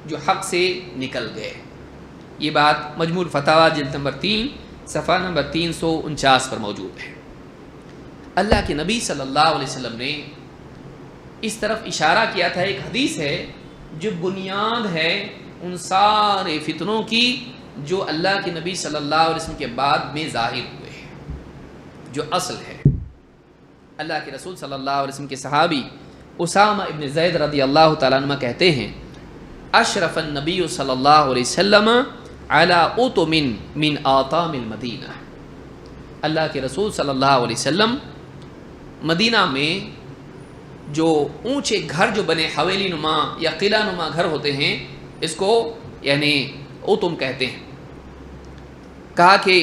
جو حق سے نکل گئے۔ یہ بات مجموع الفتاوی جلد نمبر 3 صفحہ نمبر 349 پر موجود ہے۔ اللہ کے نبی صلی اللہ علیہ وسلم نے اس طرف اشارہ کیا تھا، ایک حدیث ہے جو بنیاد ہے ان سارے فتنوں کی جو اللہ کے نبی صلی اللہ علیہ وسلم کے بعد میں ظاہر ہوئے ہیں، جو اصل ہے۔ اللہ کے رسول صلی اللہ علیہ وسلم کے صحابی اسامہ ابن زید رضی اللہ تعالیٰ عنہ کہتے ہیں، اشرف النبی صلی اللہ علیہ وسلم علی اتم من آطام المدینہ۔ اللہ کے رسول صلی اللہ علیہ وسلم مدینہ میں جو اونچے گھر جو بنے، حویلی نما یا قلعہ نما گھر ہوتے ہیں، اس کو یعنی اتم کہتے ہیں۔ کہا کہ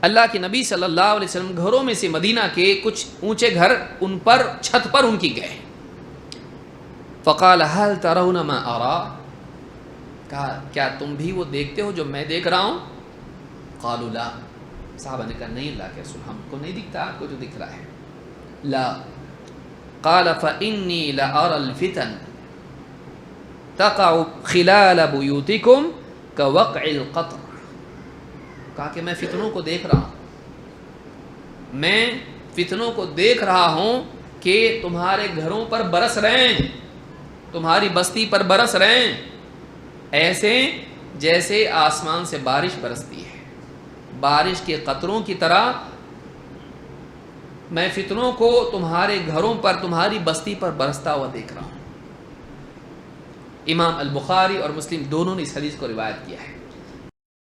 اللہ کے نبی صلی اللہ علیہ وسلم گھروں میں سے مدینہ کے کچھ اونچے گھر ان پر چھت پر ان کی گئے۔ فقال هل ترون ما ارى، کہا کیا تم بھی وہ دیکھتے ہو جو میں دیکھ رہا ہوں؟ قالوا لا، صحابہ نے کہا نہیں اللہ کے رسول، ہم کو نہیں دکھتا آپ کو جو دکھ رہا ہے۔ لا، قال فإني لأرى الفتن تقع خلال بیوتکم كوقع القطر، کہا کہ میں فتنوں کو دیکھ رہا ہوں، میں فتنوں کو دیکھ رہا ہوں کہ تمہارے گھروں پر برس رہے ہیں، تمہاری بستی پر برس رہے ہیں، ایسے جیسے آسمان سے بارش برستی ہے، بارش کے قطروں کی طرح میں فتنوں کو تمہارے گھروں پر، تمہاری بستی پر برستا ہوا دیکھ رہا ہوں۔ امام البخاری اور مسلم دونوں نے اس حدیث کو روایت کیا ہے۔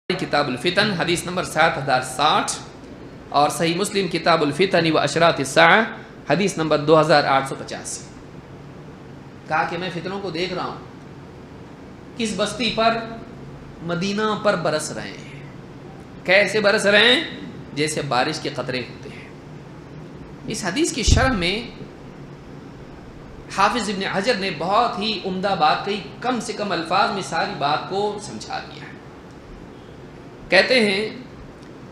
کتاب الفتن حدیث نمبر 7060 اور صحیح مسلم کتاب الفتن و اشراط الساعہ حدیث نمبر 2885. کہا کہ میں فتنوں کو دیکھ رہا ہوں کس بستی پر؟ مدینہ پر برس رہے ہیں. کیسے برس رہے ہیں؟ جیسے بارش کے قطرے ہوتے ہیں. اس حدیث کی شرح میں حافظ ابن حجر نے بہت ہی عمدہ بات کہی، کم سے کم الفاظ میں ساری بات کو سمجھا دیا ہے. کہتے ہیں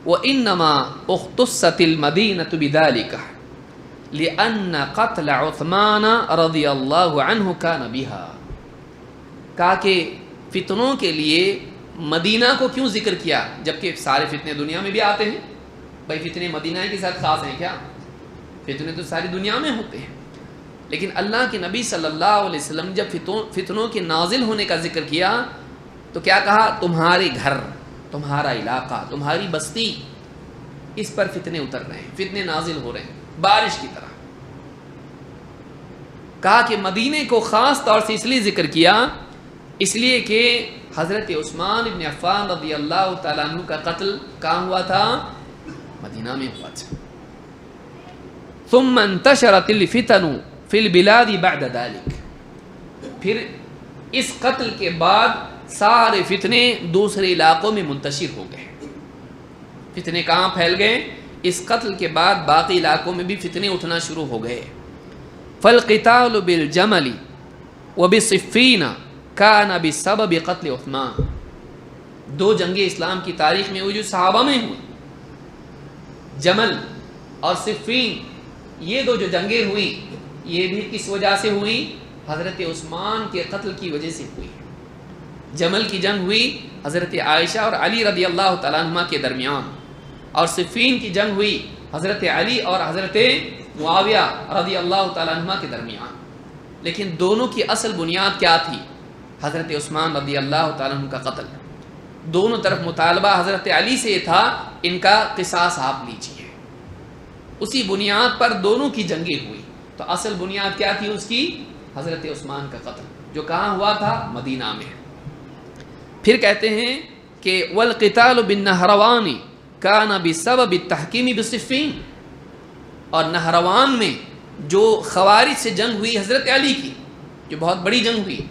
وَإِنَّمَا اخْتُصَّتِ الْمَدِينَةُ بِذَلِكَ لِأَنَّ قَتْلَ عُثْمَانَ رضی اللہ عنہ كَانَ بِهَا. کہا کہ فتنوں کے لیے مدینہ کو کیوں ذکر کیا جبکہ سارے فتنے دنیا میں بھی آتے ہیں؟ بھائی فتنے مدینہ کے ساتھ خاص ہیں کیا؟ فتنے تو ساری دنیا میں ہوتے ہیں. لیکن اللہ کے نبی صلی اللہ علیہ وسلم جب فتنوں کے نازل ہونے کا ذکر کیا تو کیا کہا؟ تمہارے گھر، تمہارا علاقہ، تمہاری بستی، اس پر فتنے اتر رہے ہیں، فتنے نازل ہو رہے ہیں بارش کی طرح. کہا کہ مدینے کو خاص طور سے اس لیے ذکر کیا اس لیے کہ حضرت عثمان ابن عفان رضی اللہ تعالیٰ عنہ کا قتل کہاں ہوا تھا؟ مدینہ میں ہوا تھا. ثم انتشرت الفتن فی البلاد بعد ذلك. پھر اس قتل کے بعد سارے فتنے دوسرے علاقوں میں منتشر ہو گئے. فتنے کہاں پھیل گئے؟ اس قتل کے بعد باقی علاقوں میں بھی فتنے اٹھنا شروع ہو گئے. فالقتال بالجمل وبصفین کان بسبب قتل عثمان. دو جنگیں اسلام کی تاریخ میں ہوئی جو صحابہ میں ہوئی، جمل اور صفین. یہ دو جو جنگیں ہوئی یہ بھی کس وجہ سے ہوئی؟ حضرت عثمان کے قتل کی وجہ سے ہوئی. جمل کی جنگ ہوئی حضرت عائشہ اور علی رضی اللہ تعالیٰ عنہ کے درمیان، اور صفین کی جنگ ہوئی حضرت علی اور حضرت معاویہ رضی اللہ تعالیٰ عنہ کے درمیان. لیکن دونوں کی اصل بنیاد کیا تھی؟ حضرت عثمان رضی اللہ تعالیٰ عنہ کا قتل. دونوں طرف مطالبہ حضرت علی سے تھا ان کا قصاص آپ لیجیے. اسی بنیاد پر دونوں کی جنگیں ہوئی. تو اصل بنیاد کیا تھی اس کی؟ حضرت عثمان کا قتل، جو کہاں ہوا تھا؟ مدینہ میں. پھر کہتے ہیں کہ والقتال بالنہروان کان بسبب التحکیم بصفین. اور نہروان میں جو خوارج سے جنگ ہوئی حضرت علی کی، جو بہت بڑی جنگ ہوئی،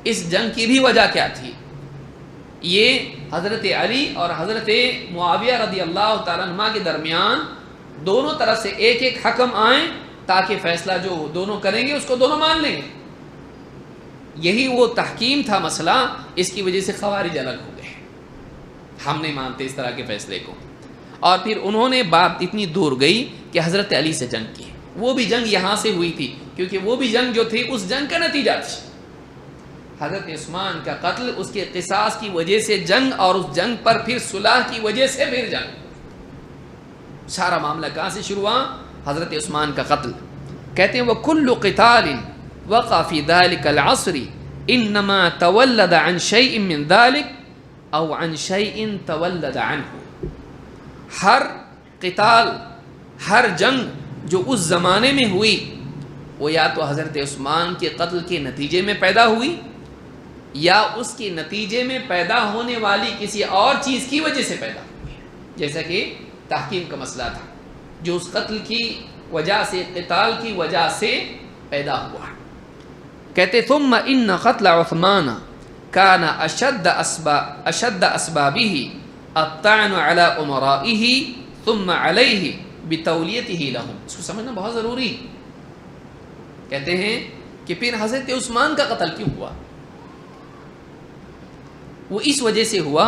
اس جنگ کی بھی وجہ کیا تھی؟ یہ حضرت علی اور حضرت معاویہ رضی اللہ تعالیٰ عنہ کے درمیان دونوں طرف سے ایک ایک حکم آئیں تاکہ فیصلہ جو دونوں کریں گے اس کو دونوں مان لیں گے. یہی وہ تحکیم تھا مسئلہ. اس کی وجہ سے خوارج الگ ہو گئے، ہم نہیں مانتے اس طرح کے فیصلے کو. اور پھر انہوں نے بات اتنی دور گئی کہ حضرت علی سے جنگ کی. وہ بھی جنگ یہاں سے ہوئی تھی کیونکہ وہ بھی جنگ جو تھی اس جنگ کا نتیجہ تھی. حضرت عثمان کا قتل اس کے قصاص کی وجہ سے جنگ، اور اس جنگ پر پھر صلح کی وجہ سے پھر جنگ. سارا معاملہ کہاں سے شروع ہوا؟ حضرت عثمان کا قتل. کہتے ہیں وَكُلُّ قِتَالٍ وَقَعَ فِي ذَلِكَ الْعَصْرِ إِنَّمَا تَوَلَّدَ عَنْ شَيْءٍ مِّن ذَلِكَ أَوْ عَنْ شَيْءٍ تَوَلَّدَ عَنْهُ. ہر قتال، ہر جنگ جو اس زمانے میں ہوئی وہ یا تو حضرت عثمان کے قتل کے نتیجے میں پیدا ہوئی یا اس کے نتیجے میں پیدا ہونے والی کسی اور چیز کی وجہ سے پیدا ہوئی. جیسا کہ تحکیم کا مسئلہ تھا جو اس قتل کی وجہ سے، قتال کی وجہ سے پیدا ہوا. کہتے ثم ان قتل عثمان كان اشد اسبابه الطعن على امرائه ثم عليه بتولیته لهم. اس کو سمجھنا بہت ضروری. کہتے ہیں کہ پھر حضرت عثمان کا قتل کیوں ہوا؟ وہ اس وجہ سے ہوا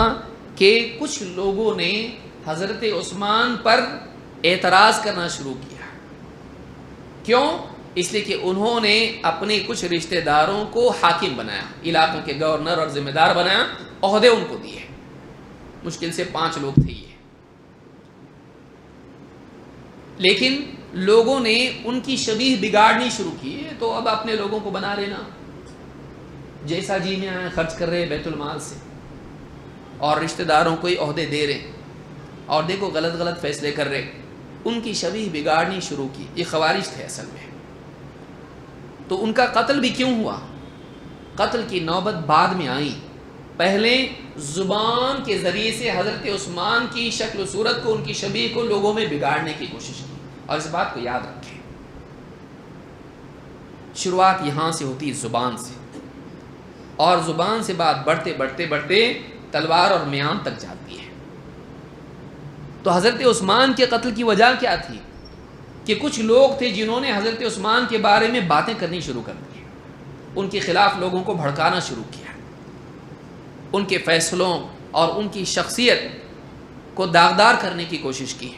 کہ کچھ لوگوں نے حضرت عثمان پر اعتراض کرنا شروع کیا. کیوں؟ اس لیے کہ انہوں نے اپنے کچھ رشتہ داروں کو حاکم بنایا، علاقوں کے گورنر اور ذمہ دار بنایا، عہدے ان کو دیے. مشکل سے 5 لوگ تھے یہ. لیکن لوگوں نے ان کی شبیہ بگاڑنی شروع کی. تو اب اپنے لوگوں کو بنا لینا، جیسا جی میں آئے خرچ کر رہے بیت المال سے، اور رشتہ داروں کو ہی عہدے دے رہے، اور دیکھو غلط غلط فیصلے کر رہے. ان کی شبیہ بگاڑنی شروع کی. یہ خوارج تھے اصل میں. تو ان کا قتل بھی کیوں ہوا؟ قتل کی نوبت بعد میں آئی. پہلے زبان کے ذریعے سے حضرت عثمان کی شکل و صورت کو، ان کی شبیہ کو لوگوں میں بگاڑنے کی کوشش کی. اور اس بات کو یاد رکھیں، شروعات یہاں سے ہوتی ہے زبان سے، اور زبان سے بات بڑھتے بڑھتے بڑھتے تلوار اور میان تک جاتی ہے. تو حضرت عثمان کے قتل کی وجہ کیا تھی کہ کچھ لوگ تھے جنہوں نے حضرت عثمان کے بارے میں باتیں کرنی شروع کر دی، ان کے خلاف لوگوں کو بھڑکانا شروع کیا، ان کے فیصلوں اور ان کی شخصیت کو داغدار کرنے کی کوشش کی.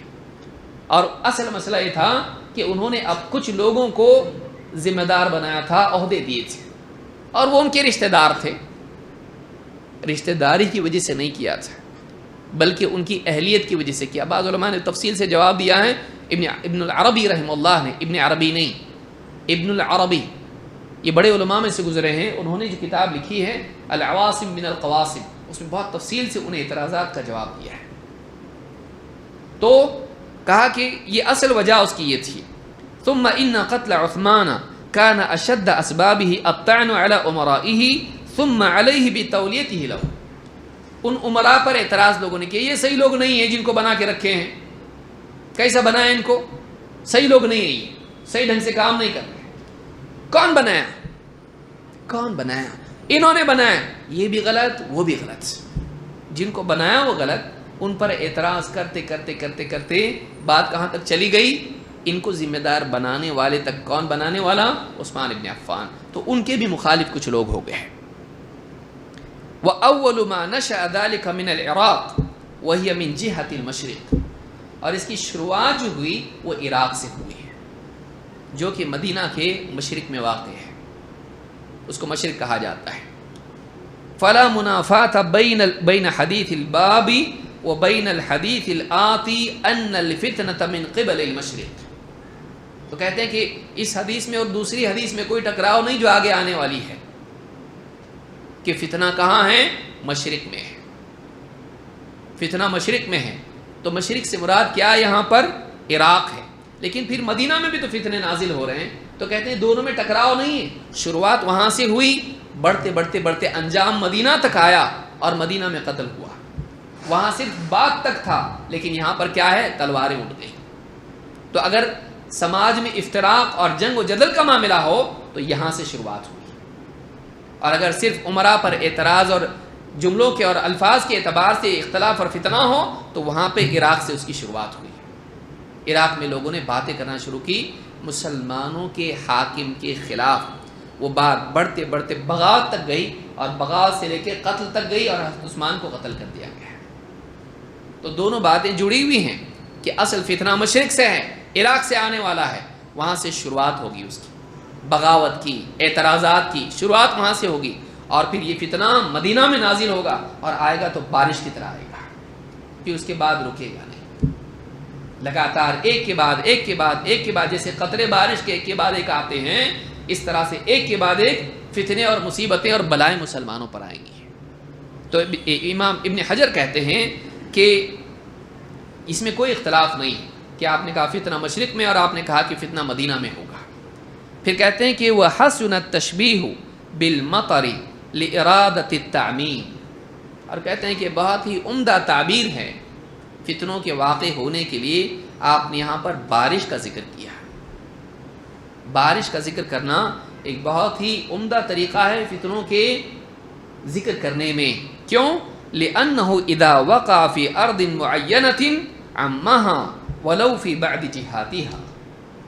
اور اصل مسئلہ یہ تھا کہ انہوں نے اب کچھ لوگوں کو ذمہ دار بنایا تھا، عہدے دیے تھے، اور وہ ان کے رشتہ دار تھے. رشتہ داری کی وجہ سے نہیں کیا تھا بلکہ ان کی اہلیت کی وجہ سے کیا. بعض علماء نے تفصیل سے جواب دیا ہے. ابن العربی رحمہ اللہ نے، ابن عربی نہیں، ابن العربی، یہ بڑے علماء میں سے گزرے ہیں، انہوں نے جو کتاب لکھی ہے العواصم من القواسم، اس میں بہت تفصیل سے انہیں اعتراضات کا جواب دیا ہے. تو کہا کہ یہ اصل وجہ اس کی یہ تھی. ثم ان قتل عثمان كان اشد اسبابه الطعن على امرائه ثم عليه بتوليته له. ان امراء پر اعتراض لوگوں نے کیا، یہ صحیح لوگ نہیں ہیں جن کو بنا کے رکھے ہیں. کیسا بنایا ان کو؟ صحیح لوگ نہیں ہیں، یہ صحیح ڈھنگ سے کام نہیں کر رہے. کون بنایا؟ کون بنایا؟ انہوں نے بنایا. یہ بھی غلط، وہ بھی غلط. جن کو بنایا وہ غلط، ان پر اعتراض کرتے کرتے کرتے کرتے بات کہاں تک چلی گئی؟ ان کو ذمہ دار بنانے والے تک. کون بنانے والا؟ عثمان ابن عفان. تو ان کے بھی مخالف کچھ لوگ ہو گئے. وَأَوَّلُ مَا نَشَأَ ذَلِكَ مِنَ الْعِرَاقِ وَهِيَ مِنْ جِهَةِ الْمَشْرِقِ. اور اس کی شروعات جو ہوئی وہ عراق سے ہوئی ہے، جو کہ مدینہ کے مشرق میں واقع ہے، اس کو مشرق کہا جاتا ہے. فَلَا مُنَافَاةَ بَيْنَ حَدِيثِ الْبَابِ وَبَيْنَ الْحَدِيثِ الْآتِي أَنَّ الْفِتْنَةَ مِنْ قِبَلِ الْمَشْرِقِ. تو کہتے ہیں کہ اس حدیث میں اور دوسری حدیث میں کوئی ٹکراؤ نہیں جو آگے آنے والی ہے، کہ فتنہ کہاں ہے؟ مشرق میں ہے. فتنہ مشرق میں ہے. تو مشرق سے مراد کیا یہاں پر؟ عراق ہے. لیکن پھر مدینہ میں بھی تو فتنے نازل ہو رہے ہیں. تو کہتے ہیں دونوں میں ٹکراؤ نہیں ہے. شروعات وہاں سے ہوئی، بڑھتے بڑھتے بڑھتے انجام مدینہ تک آیا اور مدینہ میں قتل ہوا. وہاں صرف بات تک تھا، لیکن یہاں پر کیا ہے؟ تلواریں اٹھ گئی. تو اگر سماج میں افتراق اور جنگ و جدل کا معاملہ ہو تو یہاں سے شروعات ہوئی. اور اگر صرف عمرا پر اعتراض اور جملوں کے اور الفاظ کے اعتبار سے اختلاف اور فتنہ ہو تو وہاں پہ عراق سے اس کی شروعات ہوئی. عراق میں لوگوں نے باتیں کرنا شروع کی مسلمانوں کے حاکم کے خلاف. وہ بات بڑھتے بڑھتے بغاوت تک گئی، اور بغاوت سے لے کے قتل تک گئی، اور حضرت عثمان کو قتل کر دیا گیا. تو دونوں باتیں جڑی ہوئی ہیں کہ اصل فتنہ مشرق سے ہے، عراق سے آنے والا ہے. وہاں سے شروعات ہوگی اس کی، بغاوت کی، اعتراضات کی شروعات وہاں سے ہوگی. اور پھر یہ فتنہ مدینہ میں نازل ہوگا اور آئے گا تو بارش کی طرح آئے گا، پھر اس کے بعد رکے گا نہیں. لگاتار ایک کے بعد ایک کے بعد ایک کے بعد، جیسے قطرے بارش کے ایک کے بعد ایک آتے ہیں، اس طرح سے ایک کے بعد ایک فتنے اور مصیبتیں اور بلائیں مسلمانوں پر آئیں گی. تو امام ابن حجر کہتے ہیں کہ اس میں کوئی اختلاف نہیں کہ آپ نے کہا فتنہ مشرق میں اور آپ نے کہا کہ فتنہ مدینہ میں ہوگا. پھر کہتے ہیں کہ وَحَسُنَ التَّشْبِيهُ بِالْمَطَرِ لِإِرَادَةِ التَّعْمِيمِ. اور کہتے ہیں کہ بہت ہی عمدہ تعبیر ہے فتنوں کے واقع ہونے کے لیے. آپ نے یہاں پر بارش کا ذکر کیا. بارش کا ذکر کرنا ایک بہت ہی عمدہ طریقہ ہے فتنوں کے ذکر کرنے میں. کیوں؟ لِأَنَّهُ إِذَا وَقَعَ فِي أَرْضٍ مُعَيَّنَةٍ عَمَّهَا وَلَوْ فِي بَعْدِ جِهَاتِهَا.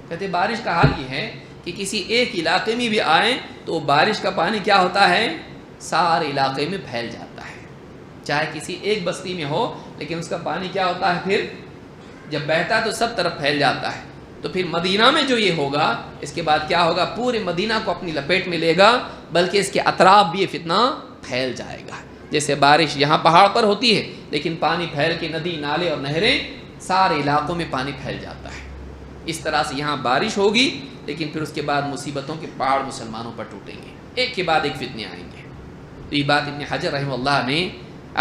کہتے بارش کا حال یہ ہے کہ کسی ایک علاقے میں بھی آئیں تو بارش کا پانی کیا ہوتا ہے؟ سارے علاقے میں پھیل جاتا ہے. چاہے کسی ایک بستی میں ہو لیکن اس کا پانی کیا ہوتا ہے؟ پھر جب بہتا ہے تو سب طرف پھیل جاتا ہے. تو پھر مدینہ میں جو یہ ہوگا اس کے بعد کیا ہوگا؟ پورے مدینہ کو اپنی لپیٹ میں لے گا، بلکہ اس کے اطراف بھی یہ فتنہ پھیل جائے گا. جیسے بارش یہاں پہاڑ پر ہوتی ہے لیکن پانی پھیل کے ندی نالے اور نہریں سارے علاقوں میں پانی پھیل جاتا ہے. اس طرح سے یہاں بارش ہوگی لیکن پھر اس کے بعد مصیبتوں کے پہاڑ مسلمانوں پر ٹوٹیں گے، ایک کے بعد ایک فتنے آئیں گے. تو یہ بات ابن حجر رحمہ اللہ نے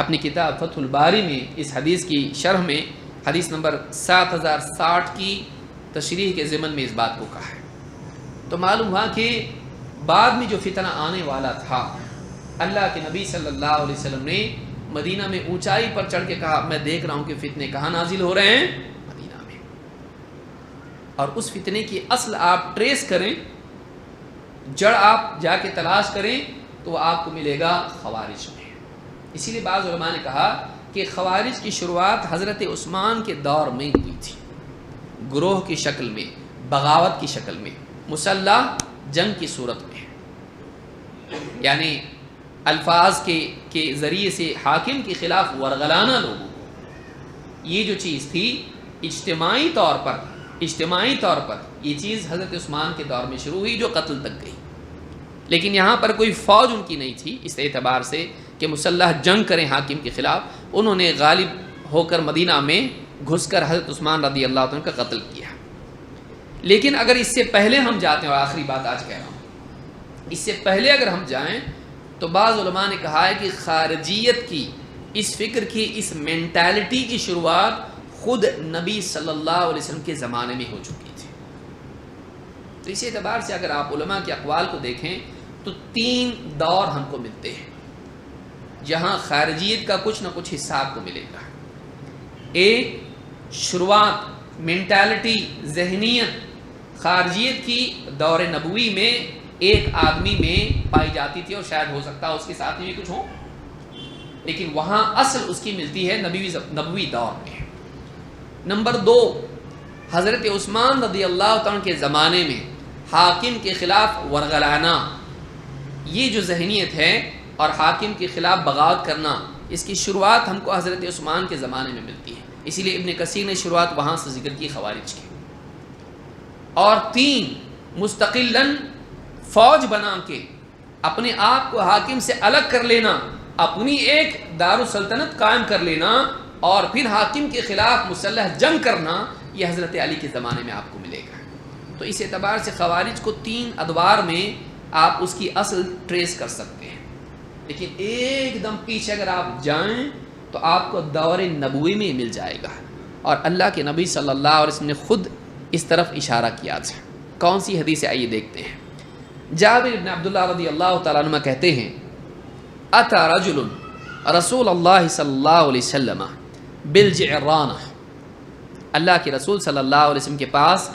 اپنی کتاب فتح الباری میں اس حدیث کی شرح میں حدیث نمبر 7060 کی تشریح کے ضمن میں اس بات کو کہا ہے. تو معلوم ہوا کہ بعد میں جو فتنہ آنے والا تھا اللہ کے نبی صلی اللہ علیہ وسلم نے مدینہ میں اونچائی پر چڑھ کے کہا میں دیکھ رہا ہوں کہ فتنے کہاں نازل ہو رہے ہیں؟ مدینہ میں. اور اس فتنے کی اصل آپ ٹریس کریں، جڑ آپ جا کے تلاش کریں تو وہ آپ کو ملے گا خوارج میں. اسی لیے بعض علماء نے کہا کہ خوارج کی شروعات حضرت عثمان کے دور میں ہوئی تھی، گروہ کی شکل میں، بغاوت کی شکل میں، مسلح جنگ کی صورت میں، یعنی الفاظ کے ذریعے سے حاکم کے خلاف ورغلانا لوگوں کو. یہ جو چیز تھی اجتماعی طور پر یہ چیز حضرت عثمان کے دور میں شروع ہوئی جو قتل تک گئی. لیکن یہاں پر کوئی فوج ان کی نہیں تھی اس اعتبار سے کہ مسلح جنگ کریں حاکم کے خلاف. انہوں نے غالب ہو کر مدینہ میں گھس کر حضرت عثمان رضی اللہ عنہ کا قتل کیا. لیکن اگر اس سے پہلے ہم جاتے ہیں، اور آخری بات آج کہہ رہا ہوں، اس سے پہلے اگر ہم جائیں تو بعض علماء نے کہا ہے کہ خارجیت کی، اس فکر کی، اس مینٹالٹی کی شروعات خود نبی صلی اللہ علیہ وسلم کے زمانے میں ہو چکی تھی. تو اسی اعتبار سے اگر آپ علماء کے اقوال کو دیکھیں تو 3 دور ہم کو ملتے ہیں جہاں خارجیت کا کچھ نہ کچھ حصہ آپ کو ملے گا. ایک شروعات، مینٹالٹی، ذہنیت خارجیت کی دور نبوی میں ایک آدمی میں پائی جاتی تھی، اور شاید ہو سکتا ہے اس کے ساتھ بھی کچھ ہو، لیکن وہاں اصل اس کی ملتی ہے نبوی دور میں. نمبر 2، حضرت عثمان رضی اللہ عنہ کے زمانے میں حاکم کے خلاف ورغلانا، یہ جو ذہنیت ہے اور حاکم کے خلاف بغاوت کرنا، اس کی شروعات ہم کو حضرت عثمان کے زمانے میں ملتی ہے. اسی لیے ابن کثیر نے شروعات وہاں سے ذکر کی خوارج کی. اور 3، مستقلاً فوج بنا کے اپنے آپ کو حاکم سے الگ کر لینا، اپنی ایک دارالسلطنت قائم کر لینا، اور پھر حاکم کے خلاف مسلح جنگ کرنا، یہ حضرت علی کے زمانے میں آپ کو ملے گا. تو اس اعتبار سے خوارج کو 3 ادوار میں آپ اس کی اصل ٹریس کر سکتے ہیں. لیکن ایک دم پیچھے اگر آپ جائیں تو آپ کو دور نبوی میں مل جائے گا، اور اللہ کے نبی صلی اللہ علیہ وسلم نے خود اس طرف اشارہ کیا تھا. کون سی حدیث ہے آئیے دیکھتے ہیں. جابر بن عبداللہ رضی اللہ تعالیٰ عنہ کہتے ہیں اتا رجل رسول اللہ صلی اللہ علیہ وسلم بالجعرانہ، اللہ کے رسول صلی اللہ علیہ وسلم کے پاس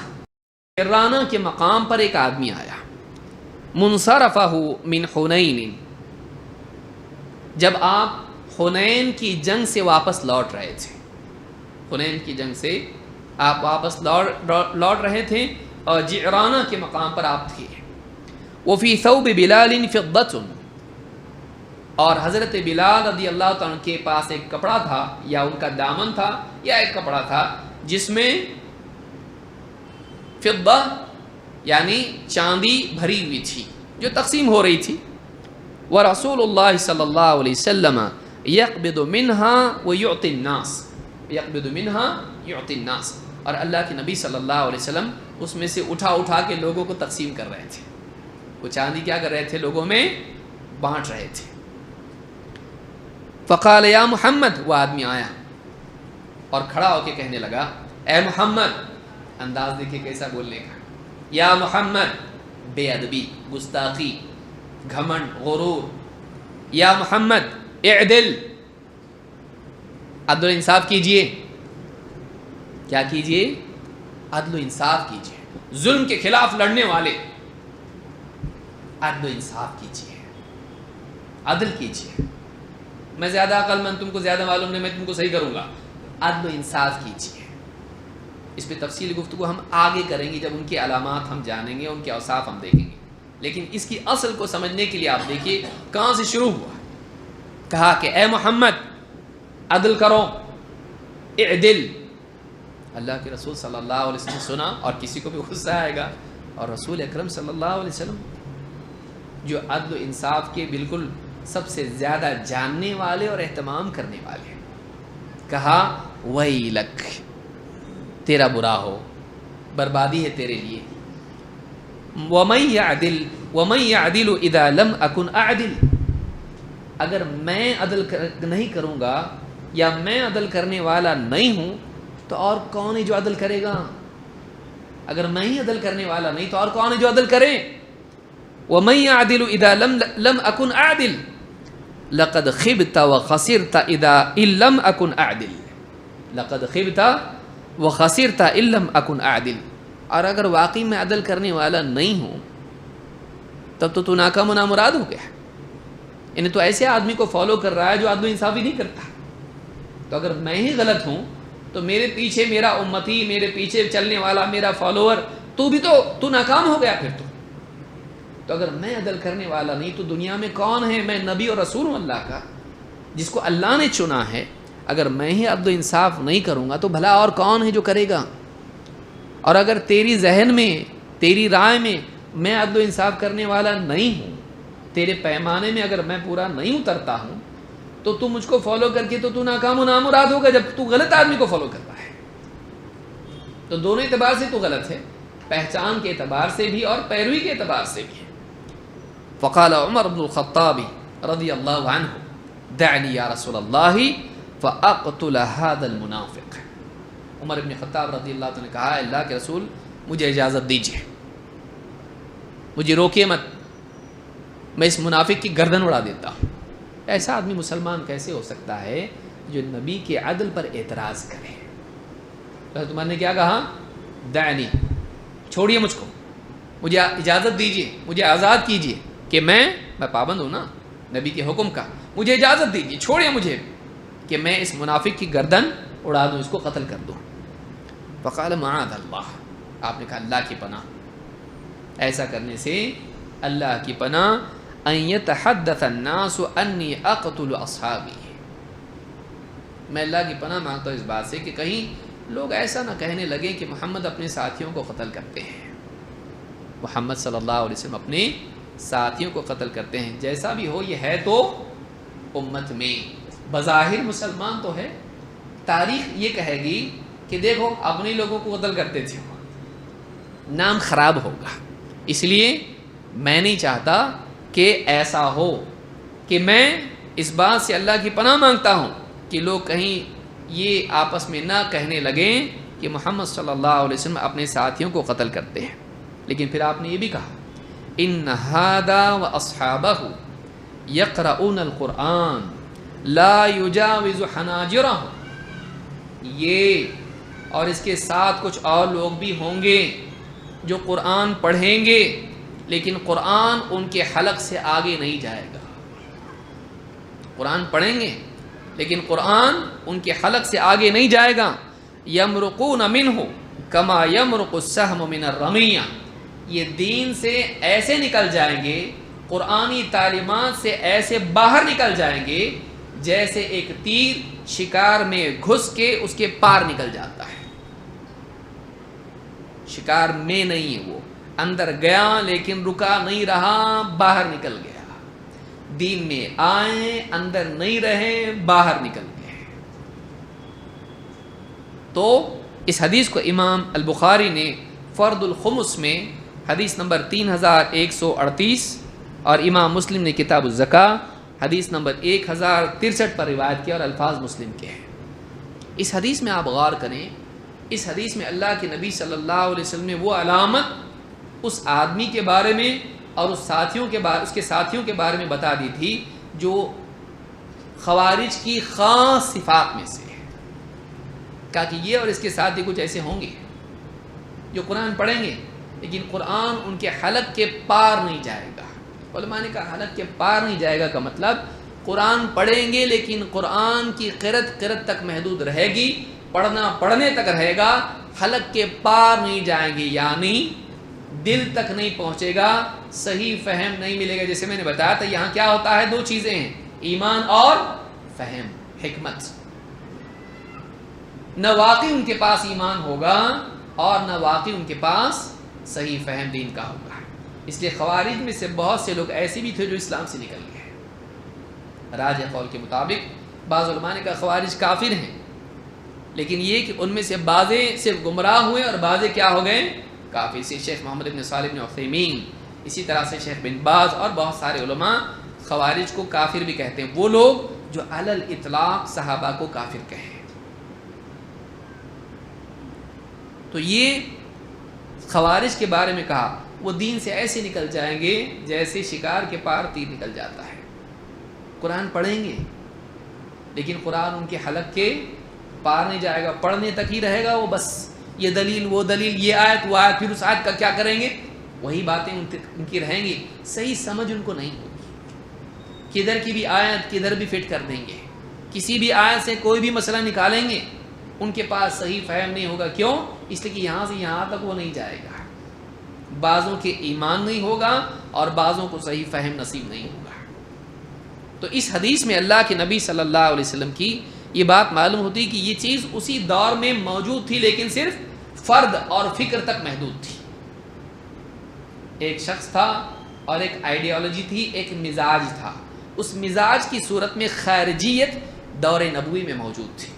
جعرانہ کے مقام پر ایک آدمی آیا. منصرفہ من حنین، جب آپ حنین کی جنگ سے واپس لوٹ رہے تھے، حنین کی جنگ سے آپ واپس لوٹ رہے تھے اور جعرانہ کے مقام پر آپ تھے. وفی ثوب بلال فضۃ، اور حضرت بلال رضی اللہ عنہ کے پاس ایک کپڑا تھا، یا ان کا دامن تھا، یا ایک کپڑا تھا جس میں فضہ یعنی چاندی بھری ہوئی تھی جو تقسیم ہو رہی تھی. ورسول اللہ صلی اللہ علیہ وسلم یقبض منها ویعطی الناس، یقبض منها یعطی الناس، اور اللہ کے نبی صلی اللہ علیہ وسلم اس میں سے اٹھا کے لوگوں کو تقسیم کر رہے تھے. وہ چاندی کیا کر رہے تھے؟ لوگوں میں بانٹ رہے تھے. فقال یا محمد، وہ آدمی آیا اور کھڑا ہو کے کہنے لگا اے محمد، انداز دیکھیں کیسا بولنے کا، یا محمد، بے ادبی، گستاخی، گھمنڈ، غرور. یا محمد اعدل، عدل و انصاف کیجئے. کیا کیجئے؟ عدل و انصاف کیجئے. ظلم کے خلاف لڑنے والے، عدل و انصاف کیجئے، عدل کیجئے. میں زیادہ عقل مند، تم کو زیادہ معلوم نہیں، میں تم کو صحیح کروں گا. عدل و انصاف کیجئے. اس پہ تفصیل گفتگو ہم آگے کریں گے جب ان کی علامات ہم جانیں گے، ان کے اوصاف ہم دیکھیں گے. لیکن اس کی اصل کو سمجھنے کے لیے آپ دیکھیے کہاں سے شروع ہوا. کہا کہ اے محمد عدل کرو، اعدل. اللہ کے رسول صلی اللہ علیہ وسلم نے سنا، اور کسی کو بھی غصہ آئے گا، اور رسول اکرم صلی اللہ علیہ وسلم جو عدل و انصاف کے بالکل سب سے زیادہ جاننے والے اور اہتمام کرنے والے، کہا ویلک، تیرا برا ہو، بربادی ہے تیرے لیے. وَمَن يَعْدِلُ إِذَا لَمْ أَكُنْ أَعْدِلُ، اگر میں عدل نہیں کروں گا یا میں عدل کرنے والا نہیں ہوں تو اور کون ہے جو عدل کرے گا؟ اگر میں ہی عدل کرنے والا نہیں تو اور کون ہے جو عدل کرے؟ وَمَن يَعْدِلُ إِذَا لَمْ أَكُنْ أَعْدِلُ، لقد خبت وخسرت اذا لم اكن اعدل، لقد خبت وخسرت لم اكن اعدل، اور اگر واقعی میں عدل کرنے والا نہیں ہوں تب تو ناکام و نامراد ہو گیا. یعنی تو ایسے آدمی کو فالو کر رہا ہے جو عدل و انصافی نہیں کرتا. تو اگر میں ہی غلط ہوں تو میرے پیچھے میرا امتی، میرے پیچھے چلنے والا میرا فالوور، تو ناکام ہو گیا پھر تو اگر میں عدل کرنے والا نہیں تو دنیا میں کون ہے؟ میں نبی اور رسول ہوں اللہ کا، جس کو اللہ نے چنا ہے. اگر میں ہی عدل و انصاف نہیں کروں گا تو بھلا اور کون ہے جو کرے گا؟ اور اگر تیری ذہن میں، تیری رائے میں میں عدل و انصاف کرنے والا نہیں ہوں، تیرے پیمانے میں اگر میں پورا نہیں اترتا ہوں تو تو مجھ کو فالو کر کے تو ناکام و نامراد ہوگا جب تو غلط آدمی کو فالو کر رہا ہے. تو دونوں اعتبار سے تو غلط ہے، پہچان کے اعتبار سے بھی اور پیروی کے اعتبار سے بھی. فقال عمر بن الخطاب رضی اللہ عنہ دعنی یا رسول اللہ فاقتل هذا المنافق. عمر بن خطاب رضی اللہ عنہ نے کہا اللہ کے رسول مجھے اجازت دیجیے، مجھے روکیے مت، میں اس منافق کی گردن اڑا دیتا ہوں. ایسا آدمی مسلمان کیسے ہو سکتا ہے جو نبی کے عدل پر اعتراض کرے؟ حضرت عمر نے کیا کہا؟ دعنی، چھوڑیے مجھ کو، مجھے اجازت دیجیے، مجھے آزاد کیجیے کہ میں پابند ہوں نا نبی کے حکم کا، مجھے اجازت دیجیے، چھوڑیے مجھے کہ میں اس منافق کی گردن اڑا دوں، اس کو قتل کر دوں. فقال معاذ اللہ، آپ نے کہا اللہ کی پناہ، ایسا کرنے سے اللہ کی پناہ. ان يتحدث الناس انی اقتل اصحابی، میں اللہ کی پناہ مانگتا ہوں اس بات سے کہ کہیں لوگ ایسا نہ کہنے لگیں کہ محمد اپنے ساتھیوں کو قتل کرتے ہیں. محمد صلی اللہ علیہ وسلم اپنے ساتھیوں کو قتل کرتے ہیں. جیسا بھی ہو یہ ہے تو امت میں بظاہر مسلمان تو ہے، تاریخ یہ کہے گی کہ دیکھو اپنے لوگوں کو قتل کرتے تھے، نام خراب ہوگا. اس لیے میں نہیں چاہتا کہ ایسا ہو، کہ میں اس بات سے اللہ کی پناہ مانگتا ہوں کہ لوگ کہیں یہ آپس میں نہ کہنے لگیں کہ محمد صلی اللہ علیہ وسلم اپنے ساتھیوں کو قتل کرتے ہیں. لیکن پھر آپ نے یہ بھی کہا ان ھذا واصحابہ یقرؤون القرآن لا یجاوز حناجرہم، یہ اور اس کے ساتھ کچھ اور لوگ بھی ہوں گے جو قرآن پڑھیں گے لیکن قرآن ان کے حلق سے آگے نہیں جائے گا. قرآن پڑھیں گے لیکن قرآن ان کے حلق سے آگے نہیں جائے گا. یمرقون منہ کما یمرق السہم من الرمیہ، یہ دین سے ایسے نکل جائیں گے، قرآنی تعلیمات سے ایسے باہر نکل جائیں گے جیسے ایک تیر شکار میں گھس کے اس کے پار نکل جاتا ہے. شکار میں نہیں ہے، وہ اندر گیا لیکن رکا نہیں رہا، باہر نکل گیا. دین میں آئے، اندر نہیں رہے، باہر نکل گئے. تو اس حدیث کو امام البخاری نے فرد الخمس میں حدیث نمبر 3138 اور امام مسلم نے کتاب الزکاة حدیث نمبر 1063 پر روایت کیا اور الفاظ مسلم کے ہیں. اس حدیث میں آپ غور کریں، اس حدیث میں اللہ کے نبی صلی اللہ علیہ وسلم نے وہ علامت اس آدمی کے بارے میں اور اس کے ساتھیوں کے بارے میں بتا دی تھی جو خوارج کی خاص صفات میں سے ہے. کہا کہ یہ اور اس کے ساتھی کچھ ایسے ہوں گے جو قرآن پڑھیں گے لیکن قرآن ان کے حلق کے پار نہیں جائے گا. علماء نے کہا حلق کے پار نہیں جائے گا کا مطلب قرآن پڑھیں گے لیکن قرآن کی قرت تک محدود رہے گی، پڑھنے تک رہے گا، حلق کے پار نہیں جائیں گے، یعنی دل تک نہیں پہنچے گا، صحیح فہم نہیں ملے گا. جیسے میں نے بتایا تھا یہاں کیا ہوتا ہے، دو چیزیں ہیں، ایمان اور فہم، حکمت. نہ واقعی ان کے پاس ایمان ہوگا اور نہ واقعی ان کے پاس صحیح فہم دین کا ہوگا. اس لیے خوارج میں سے بہت سے لوگ ایسے بھی تھے جو اسلام سے نکل گئے. راجح قول کے مطابق بعض علماء نے کہا خوارج کافر ہیں، لیکن یہ کہ ان میں سے بعضے صرف گمراہ ہوئے اور بعضے کیا ہو گئے، کافر. سے شیخ محمد بن صالح بن عثیمین، اسی طرح سے شیخ بن باز اور بہت سارے علماء خوارج کو کافر بھی کہتے ہیں، وہ لوگ جو علی الاطلاق صحابہ کو کافر کہیں. تو یہ خوارج کے بارے میں کہا وہ دین سے ایسے نکل جائیں گے جیسے شکار کے پار تیر نکل جاتا ہے. قرآن پڑھیں گے لیکن قرآن ان کے حلق کے پار نہیں جائے گا، پڑھنے تک ہی رہے گا وہ، بس یہ دلیل وہ دلیل، یہ آیت وہ آیت، پھر اس آیت کا کیا کریں گے، وہی باتیں ان کی رہیں گی، صحیح سمجھ ان کو نہیں ہوگی، کدھر کی بھی آیت کدھر بھی فٹ کر دیں گے، کسی بھی آیت سے کوئی بھی مسئلہ نکالیں گے، ان کے پاس صحیح فہم نہیں ہوگا. کیوں؟ اس لیے کہ یہاں سے یہاں تک وہ نہیں جائے گا، بعضوں کے ایمان نہیں ہوگا اور بعضوں کو صحیح فہم نصیب نہیں ہوگا. تو اس حدیث میں اللہ کے نبی صلی اللہ علیہ وسلم کی یہ بات معلوم ہوتی کہ یہ چیز اسی دور میں موجود تھی لیکن صرف فرد اور فکر تک محدود تھی. ایک شخص تھا اور ایک آئیڈیالوجی تھی، ایک مزاج تھا، اس مزاج کی صورت میں خارجیت دور نبوی میں موجود تھی.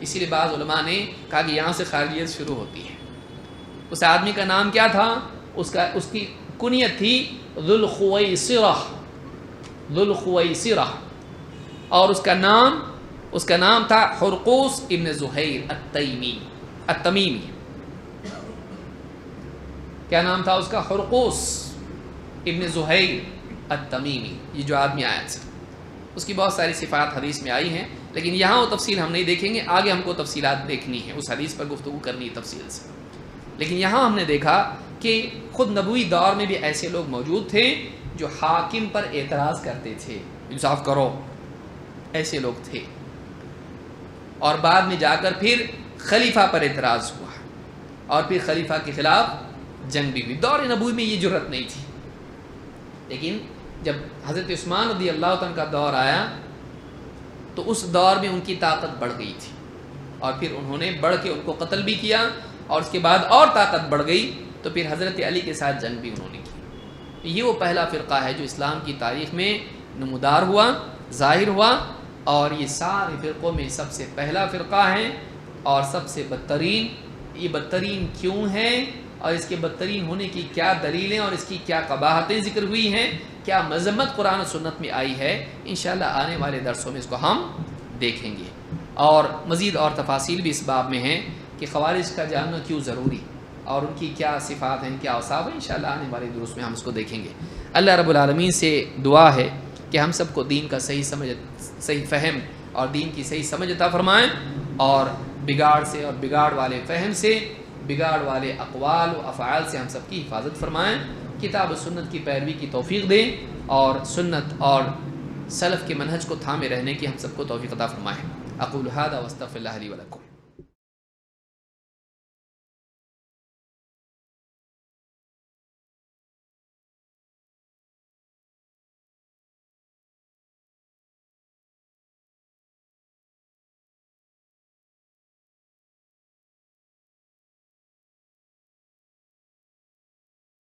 اسی لیے بعض علماء نے کہا کہ یہاں سے خارجیت شروع ہوتی ہے. اس آدمی کا نام کیا تھا؟ اس کی کنیت تھی ذو الخویصرہ، اور اس کا نام تھا حرقوس ابن زہیر التمیمی. کیا نام تھا اس کا؟ حرقوس ابن زہیر التمیمی. یہ جو آدمی آیا تھا اس کی بہت ساری صفات حدیث میں آئی ہیں، لیکن یہاں وہ تفصیل ہم نہیں دیکھیں گے، آگے ہم کو تفصیلات دیکھنی ہے، اس حدیث پر گفتگو کرنی ہے تفصیل سے. لیکن یہاں ہم نے دیکھا کہ خود نبوی دور میں بھی ایسے لوگ موجود تھے جو حاکم پر اعتراض کرتے تھے، انصاف کرو، ایسے لوگ تھے. اور بعد میں جا کر پھر خلیفہ پر اعتراض ہوا اور پھر خلیفہ کے خلاف جنگ بھی ہوئی. دور نبوی میں یہ جرأت نہیں تھی، لیکن جب حضرت عثمان رضی اللہ عنہ کا دور آیا تو اس دور میں ان کی طاقت بڑھ گئی تھی اور پھر انہوں نے بڑھ کے ان کو قتل بھی کیا، اور اس کے بعد اور طاقت بڑھ گئی تو پھر حضرت علی کے ساتھ جنگ بھی انہوں نے کی. یہ وہ پہلا فرقہ ہے جو اسلام کی تاریخ میں نمودار ہوا، ظاہر ہوا، اور یہ سارے فرقوں میں سب سے پہلا فرقہ ہے اور سب سے بدترین. یہ بدترین کیوں ہے اور اس کے بدترین ہونے کی کیا دلیلیں اور اس کی کیا قباحتیں ذکر ہوئی ہیں، کیا مذمت قرآن و سنت میں آئی ہے، انشاءاللہ آنے والے درسوں میں اس کو ہم دیکھیں گے. اور مزید اور تفاصیل بھی اس باب میں ہیں کہ خوارج کا جاننا کیوں ضروری اور ان کی کیا صفات ہیں، کیا اوصاف ہیں، انشاءاللہ آنے والے دروس میں ہم اس کو دیکھیں گے. اللہ رب العالمین سے دعا ہے کہ ہم سب کو دین کا صحیح فہم اور دین کی صحیح سمجھ عطا فرمائیں، اور بگاڑ سے اور بگاڑ والے فہم سے، بگاڑ والے اقوال و افعال سے ہم سب کی حفاظت فرمائیں. کتاب و سنت کی پیروی کی توفیق دیں اور سنت اور سلف کے منہج کو تھامے رہنے کی ہم سب کو توفیق عطا فرمائیں. اقول ھذا واستغفر اللہ لی ولکم.